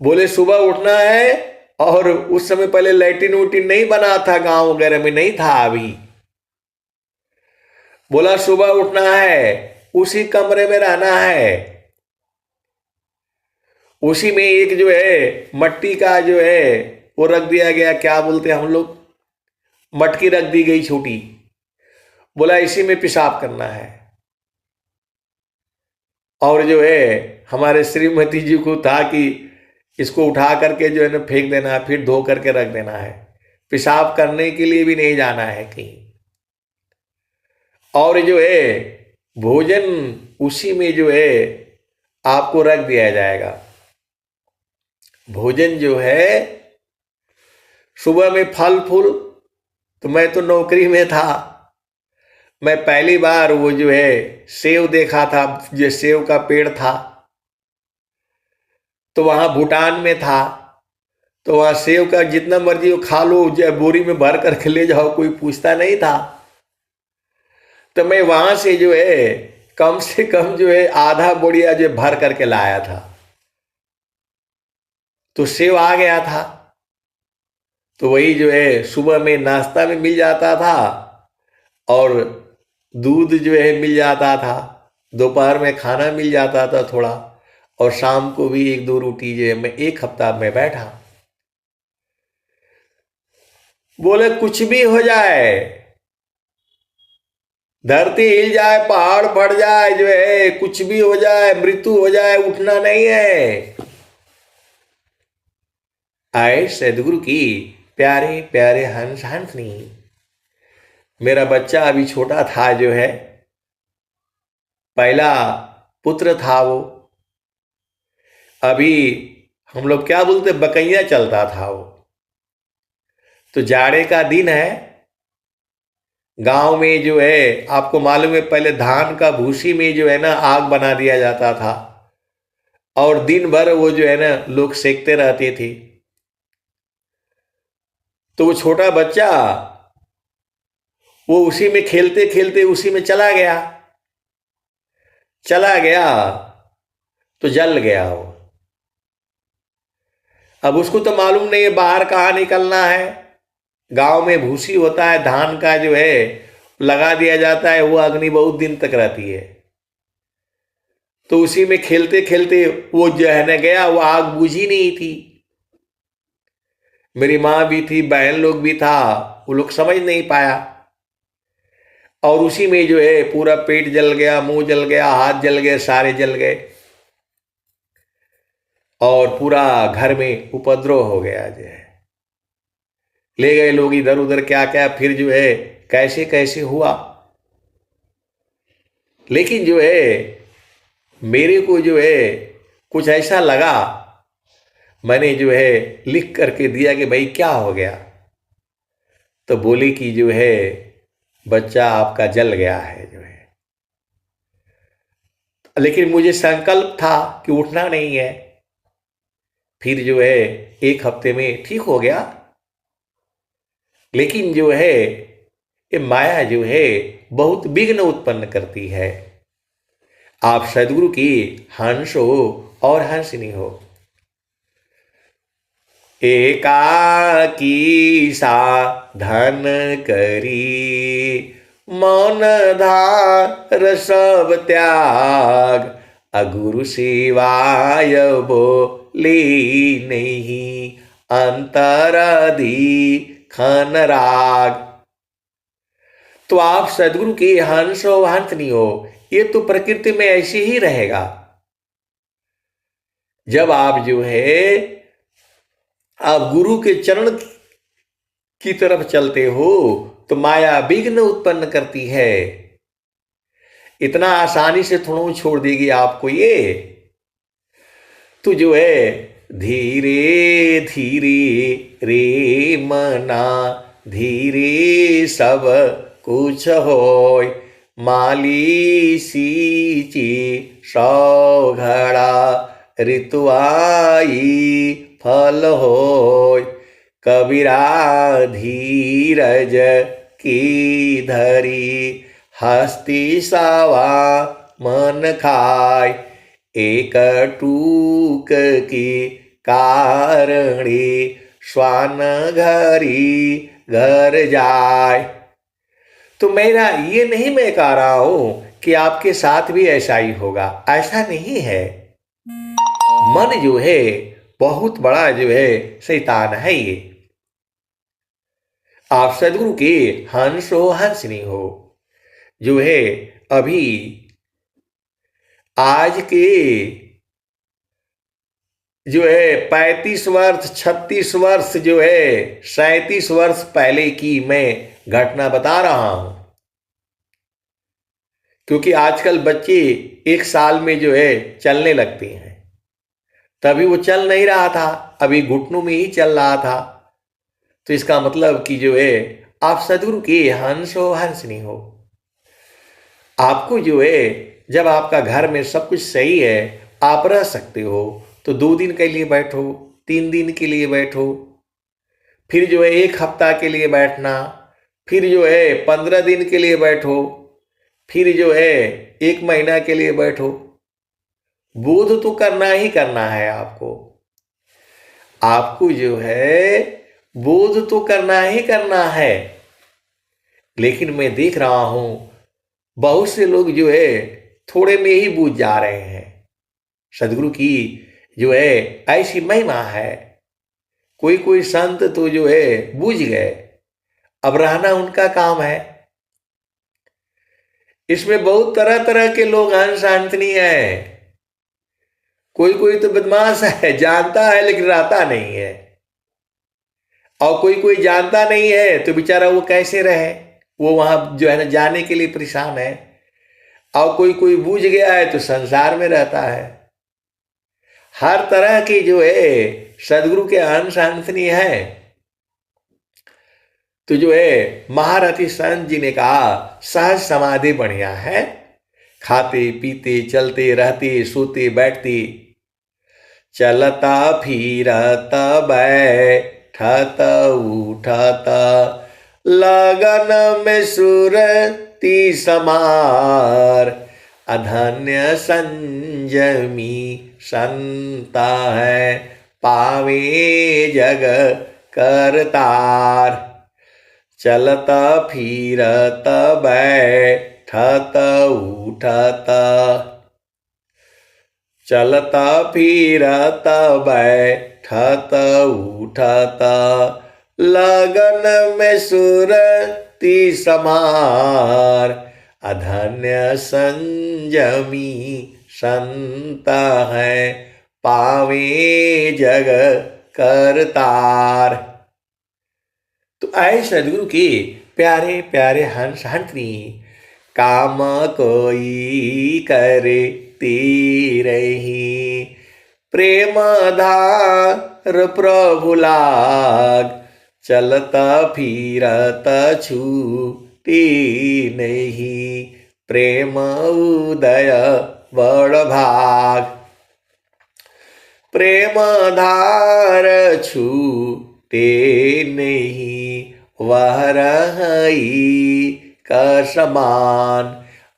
[SPEAKER 1] बोले सुबह उठना है, और उस समय पहले लैट्रिन वैट्रिन नहीं बना था, गांव वगैरह में नहीं था अभी। बोला सुबह उठना है, उसी कमरे में रहना है, उसी में एक जो है मट्टी का जो है वो रख दिया गया, क्या बोलते हैं हम लोग, मटकी रख दी गई छोटी। बोला इसी में पेशाब करना है। और जो है हमारे श्रीमती जी को था कि इसको उठा करके जो है ना फेंक देना है, फिर धो करके रख देना है, पेशाब करने के लिए भी नहीं जाना है कहीं। और जो है भोजन उसी में जो है आपको रख दिया जाएगा। भोजन जो है सुबह में फल फूल, तो मैं तो नौकरी में था, मैं पहली बार वो जो है सेव देखा था, जो सेव का पेड़ था, तो वहां भूटान में था। तो वहां सेव का जितना मर्जी वो खा लो, जो बोरी में भर करके ले जाओ, कोई पूछता नहीं था। तो मैं वहां से जो है कम से कम जो है आधा बोरिया जो भर करके लाया था। तो सेव आ गया था, तो वही जो है सुबह में नाश्ता में मिल जाता था, और दूध जो है मिल जाता था, दोपहर में खाना मिल जाता था थोड़ा, और शाम को भी 1-2 रोटी जो है। मैं 1 हफ्ता में बैठा। बोले कुछ भी हो जाए, धरती हिल जाए, पहाड़ फट जाए, जो है कुछ भी हो जाए, मृत्यु हो जाए, उठना नहीं है। आए सदगुरु की प्यारे प्यारे हंस हंसनी। मेरा बच्चा अभी छोटा था जो है, पहला पुत्र था वो। अभी हम लोग क्या बोलते, बकैया चलता था वो। तो जाड़े का दिन है, गांव में जो है आपको मालूम है पहले धान का भूसी में जो है ना आग बना दिया जाता था, और दिन भर वो जो है ना लोग सेकते रहते थे। तो वो छोटा बच्चा वो उसी में खेलते खेलते उसी में चला गया तो जल गया वो। अब उसको तो मालूम नहीं है बाहर कहाँ निकलना है। गांव में भूसी होता है धान का, जो है लगा दिया जाता है, वो अग्नि बहुत दिन तक रहती है। तो उसी में खेलते खेलते वो जो है न गया, वो आग बुझी नहीं थी। मेरी माँ भी थी, बहन लोग भी था, वो लोग समझ नहीं पाया। और उसी में जो है पूरा पेट जल गया, मुंह जल गया, हाथ जल गए, सारे जल गए और पूरा घर में उपद्रव हो गया। जो है ले गए लोग इधर उधर, क्या क्या, फिर जो है कैसे कैसे हुआ। लेकिन जो है मेरे को जो है कुछ ऐसा लगा, मैंने जो है लिख करके दिया कि भाई क्या हो गया। तो बोली कि जो है बच्चा आपका जल गया है जो है। लेकिन मुझे संकल्प था कि उठना नहीं है। फिर जो है 1 हफ्ते में ठीक हो गया। लेकिन जो है ये माया जो है बहुत विघ्न उत्पन्न करती है। आप सदगुरु की हंस हो और हंसनी हो। एकाकी साधन करी, मौन धार सब त्याग, अगुरु शिवाय बोली नहीं, अंतराधि खन राग। तो आप सदगुरु के हंस हो हंसनी हो, ये तो प्रकृति में ऐसे ही रहेगा। जब आप जो है आप गुरु के चरण की तरफ चलते हो तो माया विघ्न उत्पन्न करती है। इतना आसानी से थोड़ा छोड़ देगी आपको ये। तो जो है धीरे धीरे रे मना, धीरे सब कुछ होय, माली सींची सौ घड़ा, ऋतुआई फल होय, कबीरा धीरज की धरी, हस्ती सावा मन खाय, एक टूक की कारणी, श्वान घरी घर जाय। तो मेरा ये नहीं मैं कह रहा हूं कि आपके साथ भी ऐसा ही होगा, ऐसा नहीं है। मन जो है बहुत बड़ा जो है शैतान है। ये आप सदगुरु के हंस हो हंसनी हो। जो है अभी आज के जो है 35 वर्ष 36 वर्ष जो है 37 वर्ष पहले की मैं घटना बता रहा हूं। क्योंकि आजकल बच्चे 1 साल में जो है चलने लगते हैं। तभी वो चल नहीं रहा था, अभी घुटनों में ही चल रहा था। तो इसका मतलब कि जो है आप सदगुरु के हंस हो हंसनी हो। आपको जो है जब आपका घर में सब कुछ सही है, आप रह सकते हो, तो 2 दिन के लिए बैठो, 3 दिन के लिए बैठो, फिर जो है 1 हफ्ता के लिए बैठना, फिर जो है 15 दिन के लिए बैठो, फिर जो है 1 महीना के लिए बैठो। बोध तो करना ही करना है आपको। आपको जो है बोध तो करना ही करना है। लेकिन मैं देख रहा हूं बहुत से लोग जो है थोड़े में ही बूझ जा रहे हैं। सदगुरु की जो है ऐसी महिमा है। कोई कोई संत तो जो है बूझ गए, अब रहना उनका काम है। इसमें बहुत तरह तरह के लोग हंस हंसनी है। कोई कोई तो बदमाश है, जानता है लेकिन रहता नहीं है। और कोई कोई जानता नहीं है तो बेचारा वो कैसे रहे, वो वहां जो है ना जाने के लिए परेशान है। और कोई कोई बूझ गया है तो संसार में रहता है। हर तरह की जो है सदगुरु के अंश हंसनी है। तो जो है महारथी संत जी ने कहा सहज समाधि बढ़िया है। खाते पीते चलते रहते सोते बैठते, चलता फिरता बैठता उठता, लगन में सुरती समार, अधन्य संयमी संता है, पावे जग करतार। चलत फिरत बैठत उठत, चलत फिरत बैठत उठत, लगन में सुरती समार, अधन्य संयमी संता है, पावे जग करतार। तो आए सदगुरु के प्यारे प्यारे हंस हंसनी, काम कोई करे तीरही, प्रेम धार प्रभु लाग, चलता फिरत छूटी नहीं, प्रेम उदय बड़ भाग। प्रेम धार छूटे नहीं, वह रही का समान,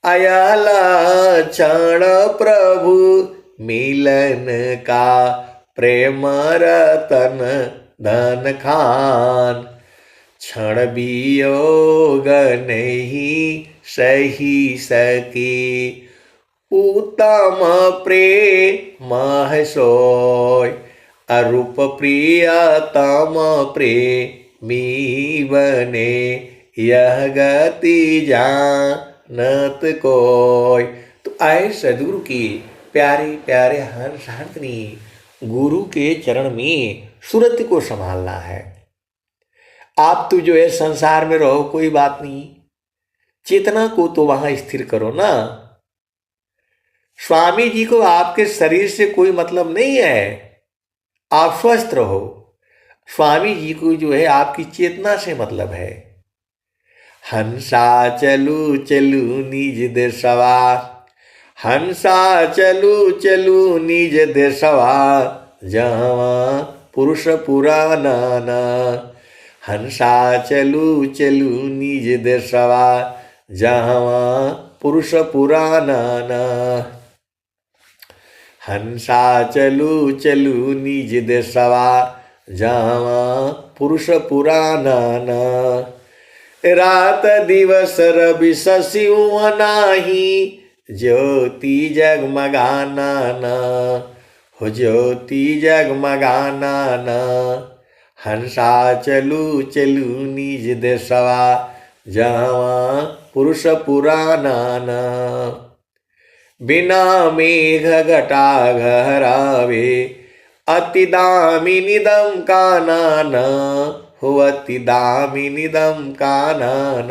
[SPEAKER 1] अयाला क्षण प्रभु मिलन का, प्रेम रतन धन खान। क्षण वियोग नहीं सही सके, उत्तम प्रेम है सोय, अरूप प्रियतम प्रेमी बने, यह गति जानत कोय। तो आए सदगुरु की प्यारे प्यारे हंस हंसनी, गुरु के चरण में सुरत को संभालना है। आप तो जो है संसार में रहो कोई बात नहीं, चेतना को तो वहां स्थिर करो ना। स्वामी जी को आपके शरीर से कोई मतलब नहीं है, आप स्वस्थ रहो। स्वामी जी को जो है आपकी चेतना से मतलब है। हंसा चलू चलू निज देशवा, हंसा चलू चलू निज देशवा, जहाँ पुरुष पुराना ना। हंसा चलू चलू निज देशवा, जहाँ पुरुष पुराना ना। हंसा चलू चलू निज देशवा, जहाँ पुरुष पुराना ना। रात दिवस रवि शशि नाही, ज्योति जगमगाना ना, हो ज्योति जगमगाना ना। हंसा चलू चलू निज देशवा, जहाँ पुरुष पुराना ना। बिना मेघ घटा घहरावे, अति दामिनीदम कानन, हो अति दामिनीदम कानन।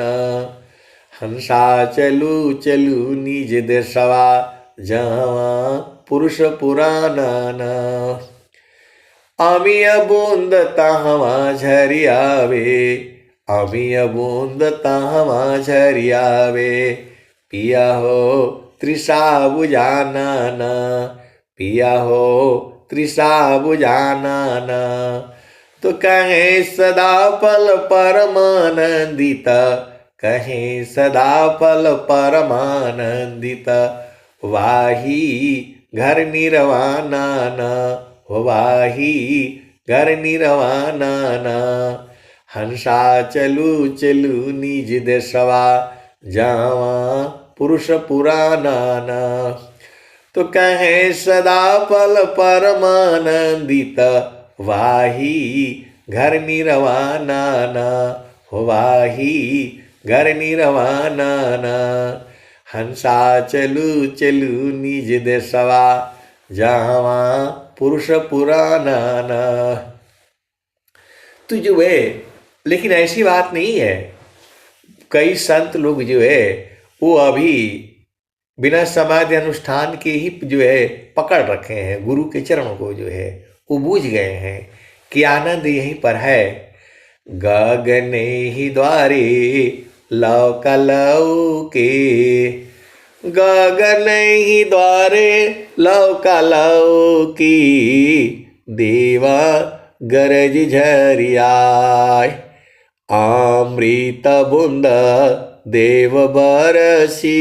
[SPEAKER 1] हंसा चलू चलू निज देशवा, जहाँ पुरुष पुराना ना। अमिय बूंद तहवा झरियावे, अमिय बूंद तहवा झरियावे, पिया हो तृषा बुझाना ना, पिया हो तृषा बुझाना ना। तो कहे सदा पल परमानंदित, कहे सदा पल परमानंदित, वाही घर निर्वाणा ना, वाही घर निर्वाणा ना। हंसा चलू चलू निज देशवा, जहाँ पुरुष पुराना ना। तो कहे सदा पल परमानंदित, वाही घर निर्वाणा ना, वाही घर निर्वाणा ना। हंसा चलू चलू निज देशवा, जहाँ पुरुष पुराना ना। तो जो है, लेकिन ऐसी बात नहीं है। कई संत लोग जो है वो अभी बिना समाधि अनुष्ठान के ही जो है पकड़ रखे हैं गुरु के चरणों को, जो है वो बूझ गए हैं कि आनंद यहीं पर है। गगने ही द्वारे लौकलौ के, गगन ही द्वारे लौकलौ की, देवा गरज झरियाय। अमृत बूंद देव बरसी,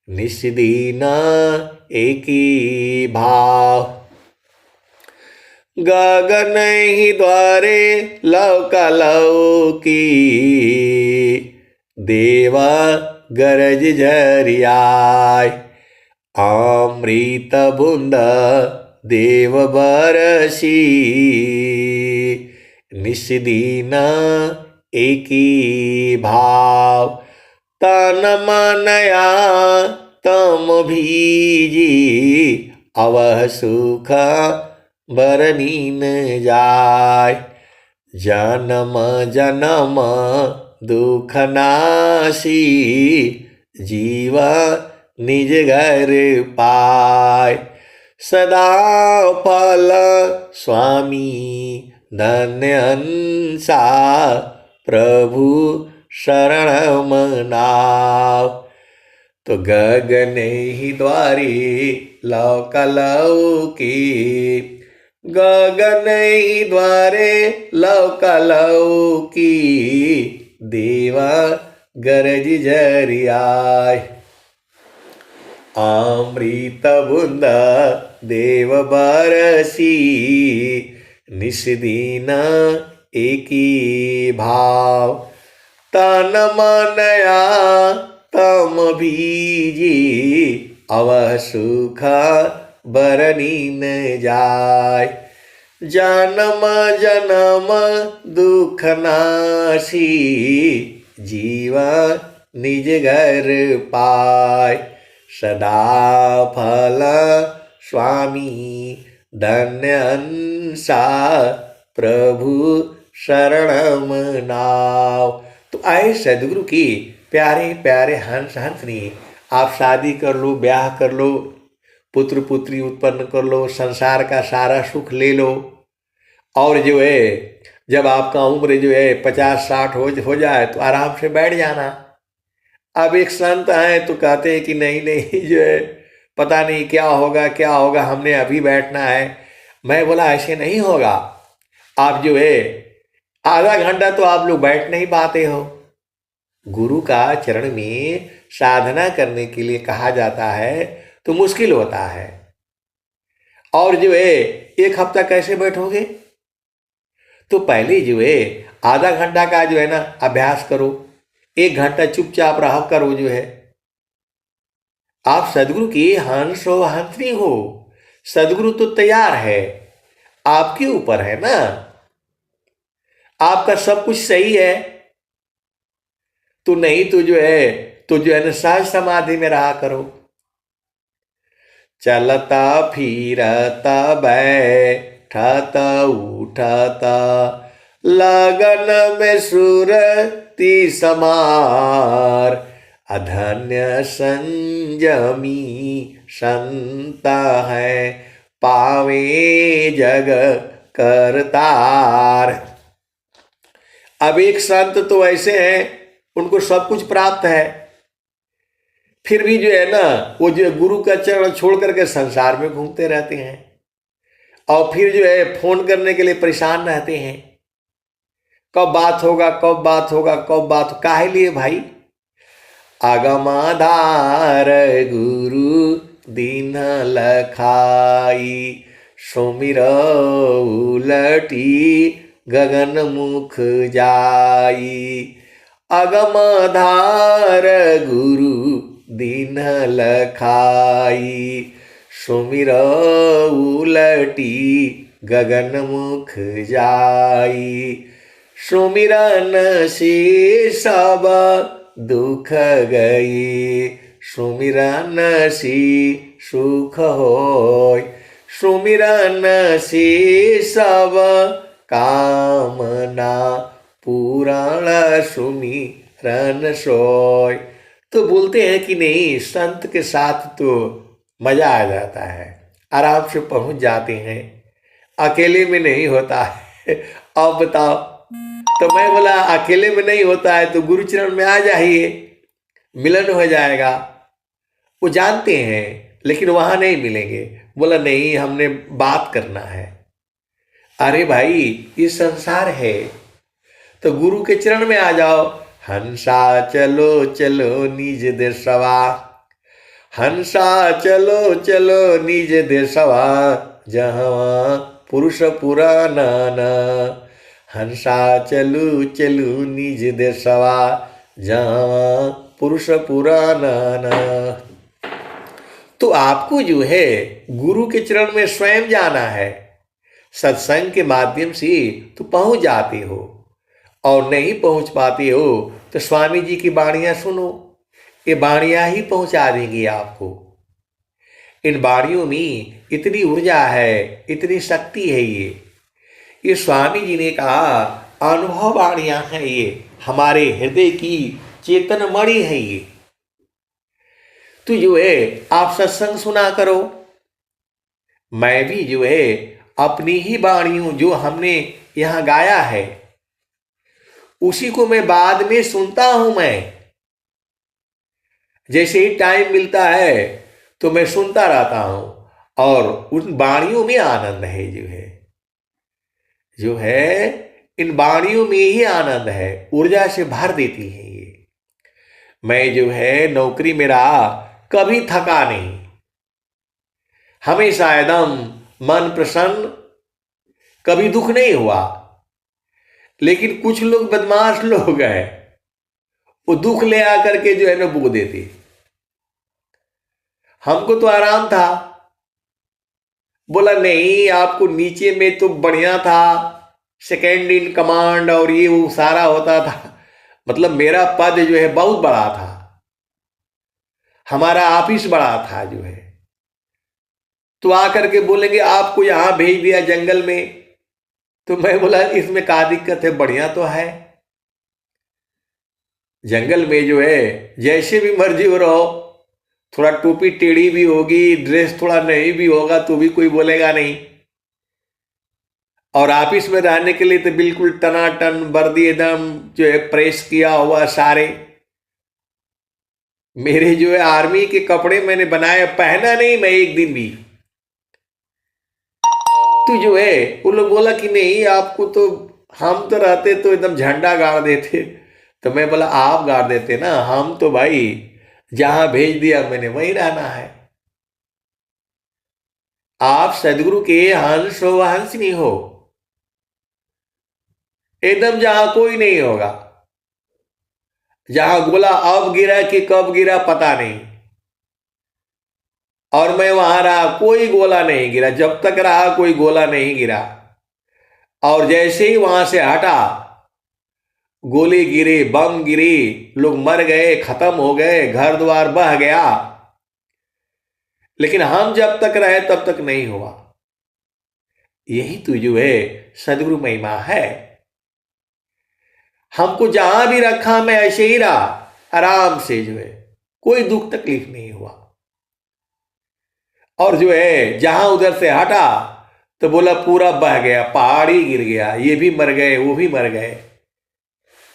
[SPEAKER 1] निस्दीन एकी भाव। गगन ही द्वारे लौकी, देवा गरज झरियाय। अमृत बूंद देव बरसी, निस्दीन एकी भाव। तन मनया तम भीजी, अवह सुख बरनी न जाय। जन्म जन्म दुख नासी, जीवा निज घर पाय। सदा फल स्वामी धन्य अंसा, प्रभु शरण मनाव। तो गगन ही द्वारी लौकी, गगन ही द्वारे लौकी, देवा गरज झरियाय। अमृत बूंद देव बरसी, निस्दीन एकी भाव। तन मनया तम भीजी, अवह सुख बरनी न जाय। जन्म जन्म दुख नासी, जीवा निज घर पाय। सदा फल स्वामी धन्य अंसा, प्रभु शरण मनाव। तो आए सदगुरु की प्यारे प्यारे हंस हंसनी, आप शादी कर लो, ब्याह कर लो, पुत्र पुत्री उत्पन्न कर लो, संसार का सारा सुख ले लो, और जो है जब आपका उम्र जो है 50-60 हो जाए तो आराम से बैठ जाना। अब एक संत हैं तो कहते हैं कि नहीं नहीं जो है पता नहीं क्या होगा, हमने अभी बैठना है। मैं बोला ऐसे नहीं होगा। आप जो है आधा घंटा तो आप लोग बैठ नहीं पाते हो। गुरु का चरण में साधना करने के लिए कहा जाता है तो मुश्किल होता है। और जो है एक हफ्ता कैसे बैठोगे? तो पहले जो है आधा घंटा का जो है ना अभ्यास करो, 1 घंटा चुपचाप रहा करो। जो है आप सदगुरु की हंस हो हंसनी हो, सदगुरु तो तैयार है, आपके ऊपर है ना। आपका सब कुछ सही है तो नहीं तो जो है ना सहज समाधि में रहा करो। चलता फिरता बैठता उठता, लगन में सुरती समार। अधन्य संयमी संता है, पावे जग करतार। अब एक संत तो ऐसे हैं उनको सब कुछ प्राप्त है, फिर भी जो है ना वो जो गुरु का चरण छोड़ करके संसार में घूमते रहते हैं, और फिर जो है फोन करने के लिए परेशान रहते हैं। कब बात होगा, कब बात होगा, कब बात। काहे लिए भाई? आगमाधार गुरु दीन लखाई, सुमिर उलटी गगन मुख जाई। अगमधार गुरु दीन लखाई, सुमिर उलटी गगन मुख जाई। सुमिरन से सब दुख गई, सुमिरन से सुख होय। सुमिरन से सब कामना पुराण, सुमिरन सोय। तो बोलते हैं कि नहीं, संत के साथ तो मजा आ जाता है, आराम से पहुंच जाते हैं, अकेले में नहीं होता है। अब बताओ। तो मैं बोला अकेले में नहीं होता है तो गुरुचरण में आ जाइए, मिलन हो जाएगा। वो जानते हैं लेकिन वहां नहीं मिलेंगे। बोला नहीं, हमने बात करना है। अरे भाई ये संसार है, तो गुरु के चरण में आ जाओ। हंसा चलो चलो निज देशवा, हंसा चलो चलो निज देशवा, जहाँ पुरुष पुराना ना। हंसा चलू चलू निज देशवा, जहाँ पुरुष पुराना ना। तो आपको जो है गुरु के चरण में स्वयं जाना है। सत्संग के माध्यम से तो पहुंच जाते हो, और नहीं पहुंच पाते हो तो स्वामी जी की वाणियां सुनो। ये वाणियां ही पहुंचा देंगी आपको। इन वाणियों में इतनी ऊर्जा है, इतनी शक्ति है। ये स्वामी जी ने कहा अनुभव वाणियां हैं, ये हमारे हृदय की चेतन मणि है। ये तो जो है आप सत्संग सुना करो। मैं भी जो है अपनी ही वाणियों जो हमने यहाँ गाया है उसी को मैं बाद में सुनता हूं। मैं जैसे ही टाइम मिलता है तो मैं सुनता रहता हूं, और उन वाणियों में आनंद है। जो है इन वाणियों में ही आनंद है, ऊर्जा से भर देती है ये। मैं जो है नौकरी में रहा, कभी थका नहीं, हमेशा एकदम मन प्रसन्न, कभी दुख नहीं हुआ। लेकिन कुछ लोग बदमाश लोग हैं, वो दुख ले आकर के जो है ना बो देते। हमको तो आराम था, बोला नहीं आपको नीचे में तो बढ़िया था, सेकेंड इन कमांड और ये वो सारा होता था। मतलब मेरा पद जो है बहुत बड़ा था, हमारा ऑफिस बड़ा था जो है। तो आकर के बोलेंगे आपको यहां भेज दिया जंगल में, तो मैं बोला इसमें क्या दिक्कत है, बढ़िया तो है। जंगल में जो है जैसे भी मर्जी हो रहो, थोड़ा टोपी टेढ़ी भी होगी, ड्रेस थोड़ा नहीं भी होगा तो भी कोई बोलेगा नहीं। और ऑफिस में रहने के लिए तो बिल्कुल टनाटन वर्दी एकदम जो है प्रेस किया हुआ सारे। मेरे जो है आर्मी के कपड़े मैंने बनाए, पहना नहीं मैं एक दिन भी। तो जो है वो लोग बोला कि नहीं आपको तो, हम तो रहते तो एकदम झंडा गाड़ देते। तो मैं बोला आप गाड़ देते ना, हम तो भाई जहां भेज दिया मैंने वहीं रहना है। आप सदगुरु के हंस हो हंसनी हो, एकदम जहां कोई नहीं होगा, जहां गोला अब गिरा कि कब गिरा पता नहीं। और मैं वहां रहा, कोई गोला नहीं गिरा, जब तक रहा कोई गोला नहीं गिरा। और जैसे ही वहां से हटा, गोली गिरी, बम गिरी, लोग मर गए, खत्म हो गए, घर द्वार बह गया। लेकिन हम जब तक रहे तब तक नहीं हुआ। यही तो जो है सदगुरु महिमा है। हमको जहां भी रखा मैं ऐसे ही रहा, आराम से जो है कोई दुख तकलीफ नहीं हुआ। और जो है जहां उधर से हटा तो बोला पूरा बह गया, पहाड़ी गिर गया, ये भी मर गए वो भी मर गए।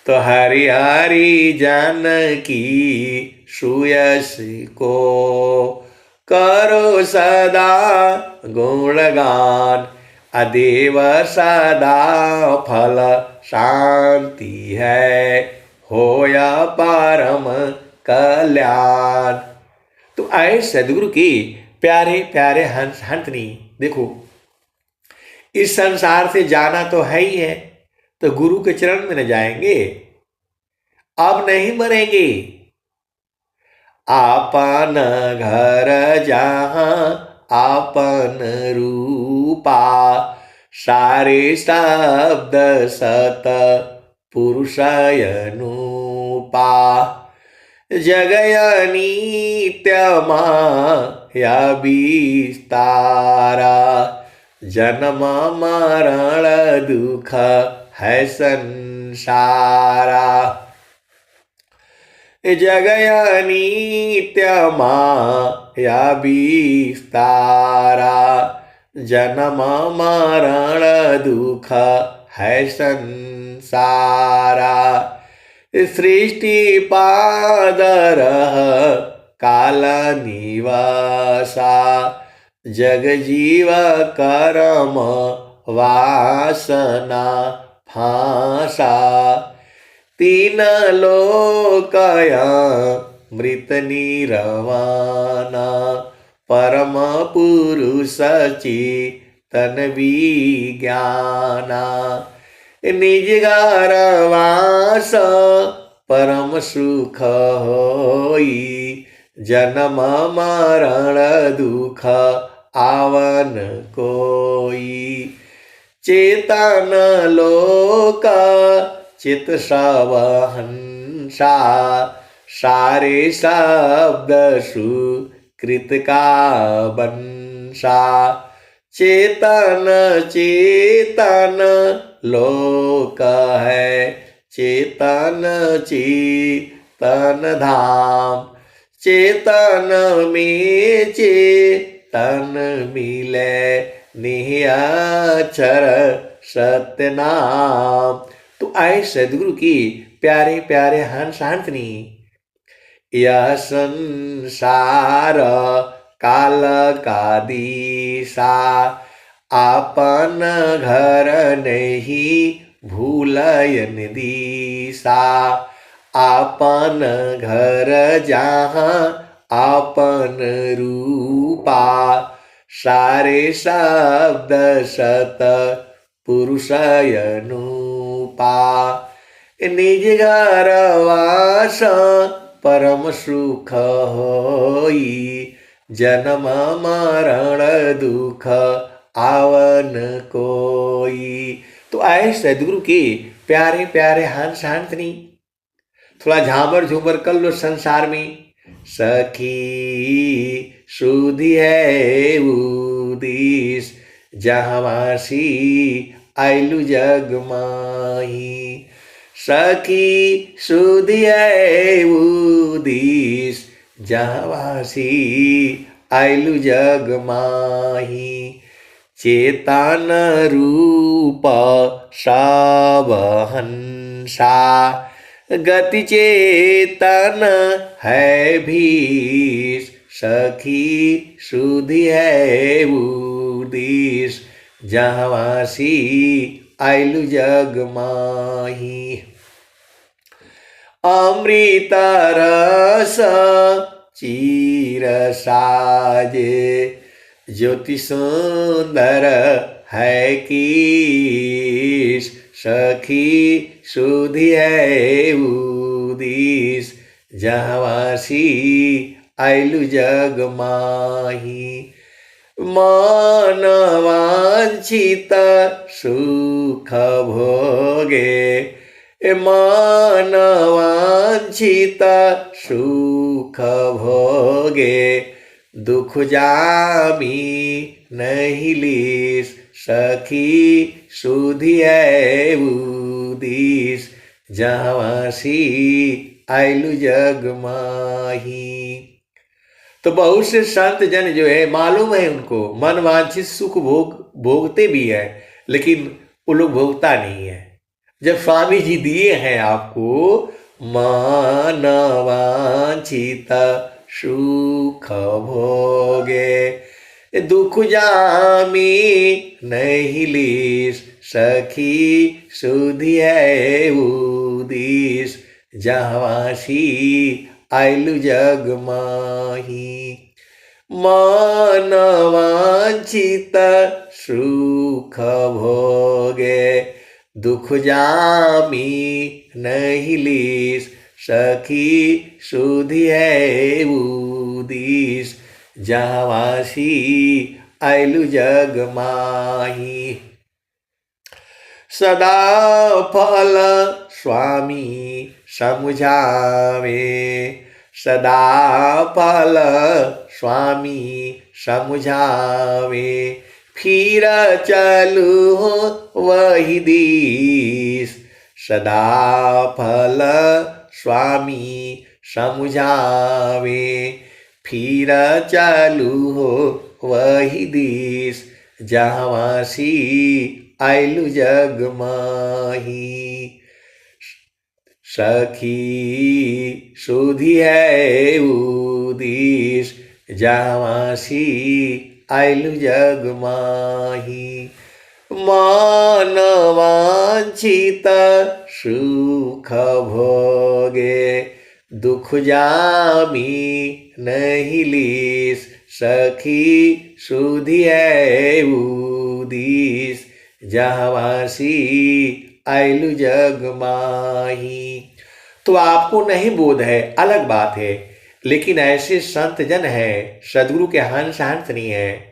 [SPEAKER 1] तो हरि हरि जानकी सुयस को करो सदा गुणगान, अदेव सदा फल शांति है, होया परम कल्याण। तो आए सदगुरु की प्यारे प्यारे हंस हंसनी। देखो इस संसार से जाना तो है ही है, तो गुरु के चरण में न जाएंगे, अब नहीं मरेंगे। आपन घर जहां आपन रूपा, सारे शब्द सत पुरुषय अनुपा, जगया नित्य माया विस्तारा, जन्म मरण दुख है संसारा। जगया नित्य माया विस्तारा, जन्म मरण दुख है संसारा। सृष्टि पादर काल निवासा, जग जीव कर्म वासना फांसा। तीन लोकया मृत निर्वाणा, परम पुरुषची तन्वी ज्ञाना। निज घर वास परम सुख होई, जन्म मरण दुख आवन कोई। चेतन लोक चित सब हंसा, सारे शब्द सुकृत का बंसा। चेतन चेतन लोक है, चेतन चेतन धाम। चेतन में चेतन मिले, निहियाक्षर सत्य नाम। तो आए सदगुरु की प्यारे प्यारे हंस हंसनी। यह संसार काल का दिशा, आपन घर नहीं भूलयन दिशा। आपन घर जहाँ आपन रूपा, सारे शब्द सत पुरुषयनुपा। निज घर वास परम सुख होई, जन्म मरण दुख आवन कोई। तो आए सदगुरु के प्यारे प्यारे हंस हंसनी। थोड़ा झामर झूमर कर लो संसार में। सखी सुधी है उदिस, जहाँवासी आइलु जग माही। सखी सुधी है उदिस, जहाँवासी आइलु जग माही। चेतन रूप सब हंसा, गति चेतन है भीष। सखी सुधी है उदिस, जहाँवासी आइलु जग माही। अमृत रस चीर साजे, ज्योति सुंदर है कीस। सखी सुधी है उदिस, जहाँवासी आइलु जग माही। मन वांछित सुख भोगे, मन वांछित सुख भोगे। दुख जामी नहीं लीस, सखी सुधी है उदिस, जहाँवासी आइलु जग माही। तो बहुत से संत जन जो है मालूम है उनको मन वांछित सुख भोगते भी है, लेकिन वो लोग भोगता नहीं है। जब स्वामी जी दिए हैं आपको मन वांछित सुख भोगे, दुख जामी नहीं लीस। सखी सुधी है उदिस, जहाँवासी आइलु जग माही। मन वांछित सुख भोगे, दुख जामी नहीं लीस। सखी सुधी है उदिस, जहाँवासी आइलु जग माही। सदा फल स्वामी समुझावे, सदा फल स्वामी समुझावे। फिर चलू वही दिस, सदा फल स्वामी समुझावे। फिर चलू वही दिस, जहाँवासी आइलु जग माही। सखी सुधी है उदिस, जहाँवासी आइलु जग माही। मान वांछित सुख भोगे, दुख जामी नहीं लीस, सखी सुधियै उदीस, जहवासी आयलु जग माही। तो आपको नहीं बोध है, अलग बात है, लेकिन ऐसे संत जन हैं, सदगुरु के हंस हंसनी है,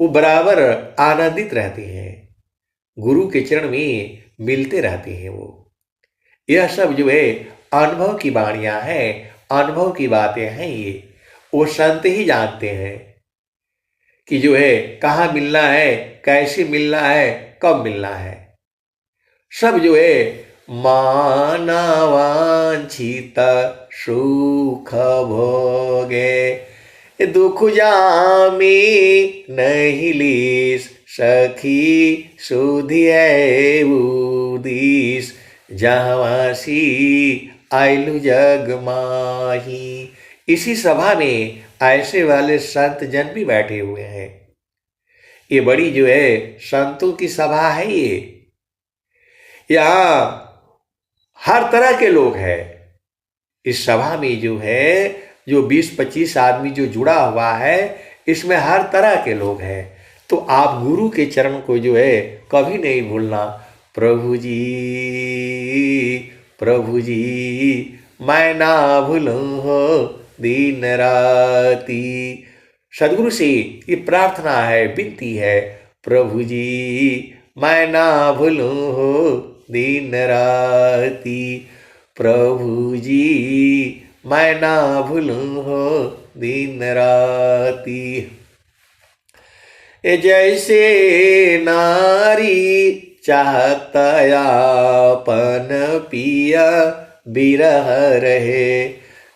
[SPEAKER 1] वो बराबर आनंदित रहते हैं, गुरु के चरण में मिलते रहते हैं। वो यह सब जो है अनुभव की वाणियां हैं, अनुभव की बातें हैं। ये वो संत ही जानते हैं कि जो है कहाँ मिलना है, कैसे मिलना है, कब मिलना है। सब जो है मानवांछित सुख भोगे, दुख जामी नहीं लीस, सखी सुधियै उदीस, जहवासी आयलु जग माही। इसी सभा में ऐसे वाले संत जन भी बैठे हुए हैं। ये बड़ी जो है संतों की सभा है। ये यहाँ हर तरह के लोग हैं। इस सभा में जो है जो 20-25 आदमी जो जुड़ा हुआ है, इसमें हर तरह के लोग हैं। तो आप गुरु के चरण को जो है कभी नहीं भूलना। प्रभु जी मैं ना भूलूं हो दिन राती। सदगुरु से ये प्रार्थना है, विनती है, प्रभु जी मैं ना भूलूं हो दिन राती, प्रभु जी मैं ना भूलूं हो दिन राती। जैसे नारी चाहता अपन पिया, बिरह रहे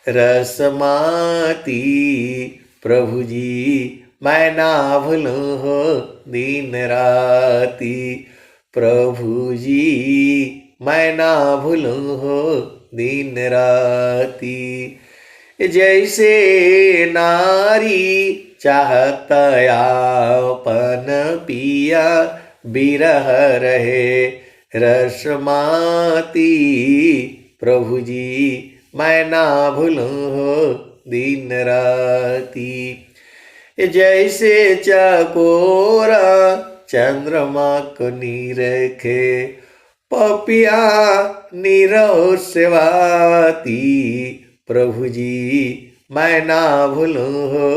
[SPEAKER 1] रसमाती, प्रभु जी मैं ना भूलूं हो दिन राती, प्रभु जी मैं ना भूलूं हो दिन राती। जैसे नारी चाहता अपन पिया, बिरह रहे रसमाती, प्रभु जी मैं ना भूलूं हो दिन राती। जैसे चकोरा चंद्रमा को निरखे, पपिया निरहो सेवाती, प्रभु जी मैं ना भूलूं हो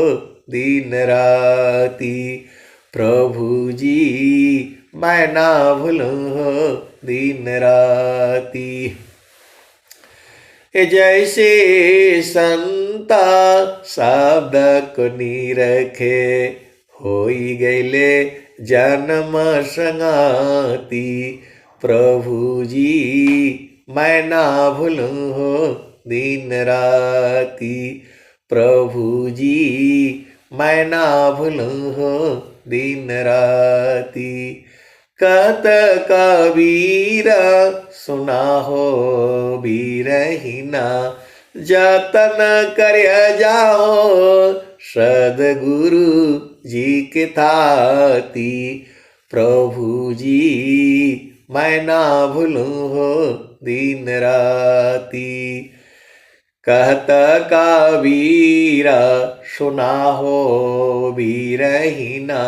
[SPEAKER 1] दिन राती, प्रभु जी मैं ना भूलूं हो दिन राती। जैसे संता शब्द को निरखे, होई गैले जन्म संगाती, प्रभु जी मैं ना भूलूं हो दिन राती, प्रभु जी मैं ना भूलूं हो दिन राती। कत कबीर सुना हो बीरहीना, जतन कर जाओ सदगुरु जी के थाती, प्रभु जी मैं ना भूलूं हो दिन राती। कहत कबीरा सुना हो बीरहीना,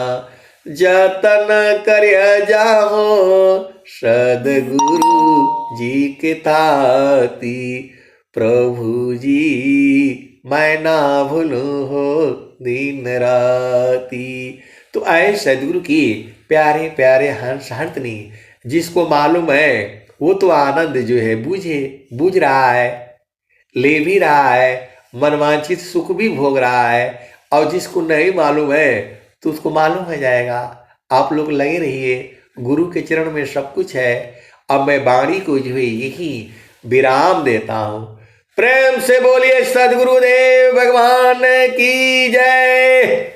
[SPEAKER 1] जतन कर जाओ सदगुरु जी के ताती, प्रभु जी मैं ना भूलूं हो दिन राती। तो आए सदगुरु की प्यारे प्यारे हंस हंसनी, जिसको मालूम है वो तो आनंद जो है बूझ रहा है, ले भी रहा है, मनवांछित सुख भी भोग रहा है। और जिसको नहीं मालूम है तो उसको मालूम हो जाएगा। आप लोग लगे रहिए, गुरु के चरण में सब कुछ है। अब मैं वाणी को जो है यही विराम देता हूँ। प्रेम से बोलिए सदगुरुदेव भगवान की जय।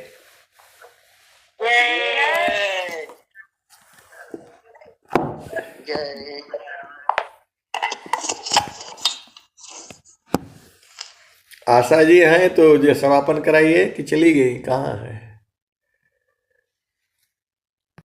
[SPEAKER 1] आशा जी हैं तो जो समापन कराइए कि चली गई, कहाँ है?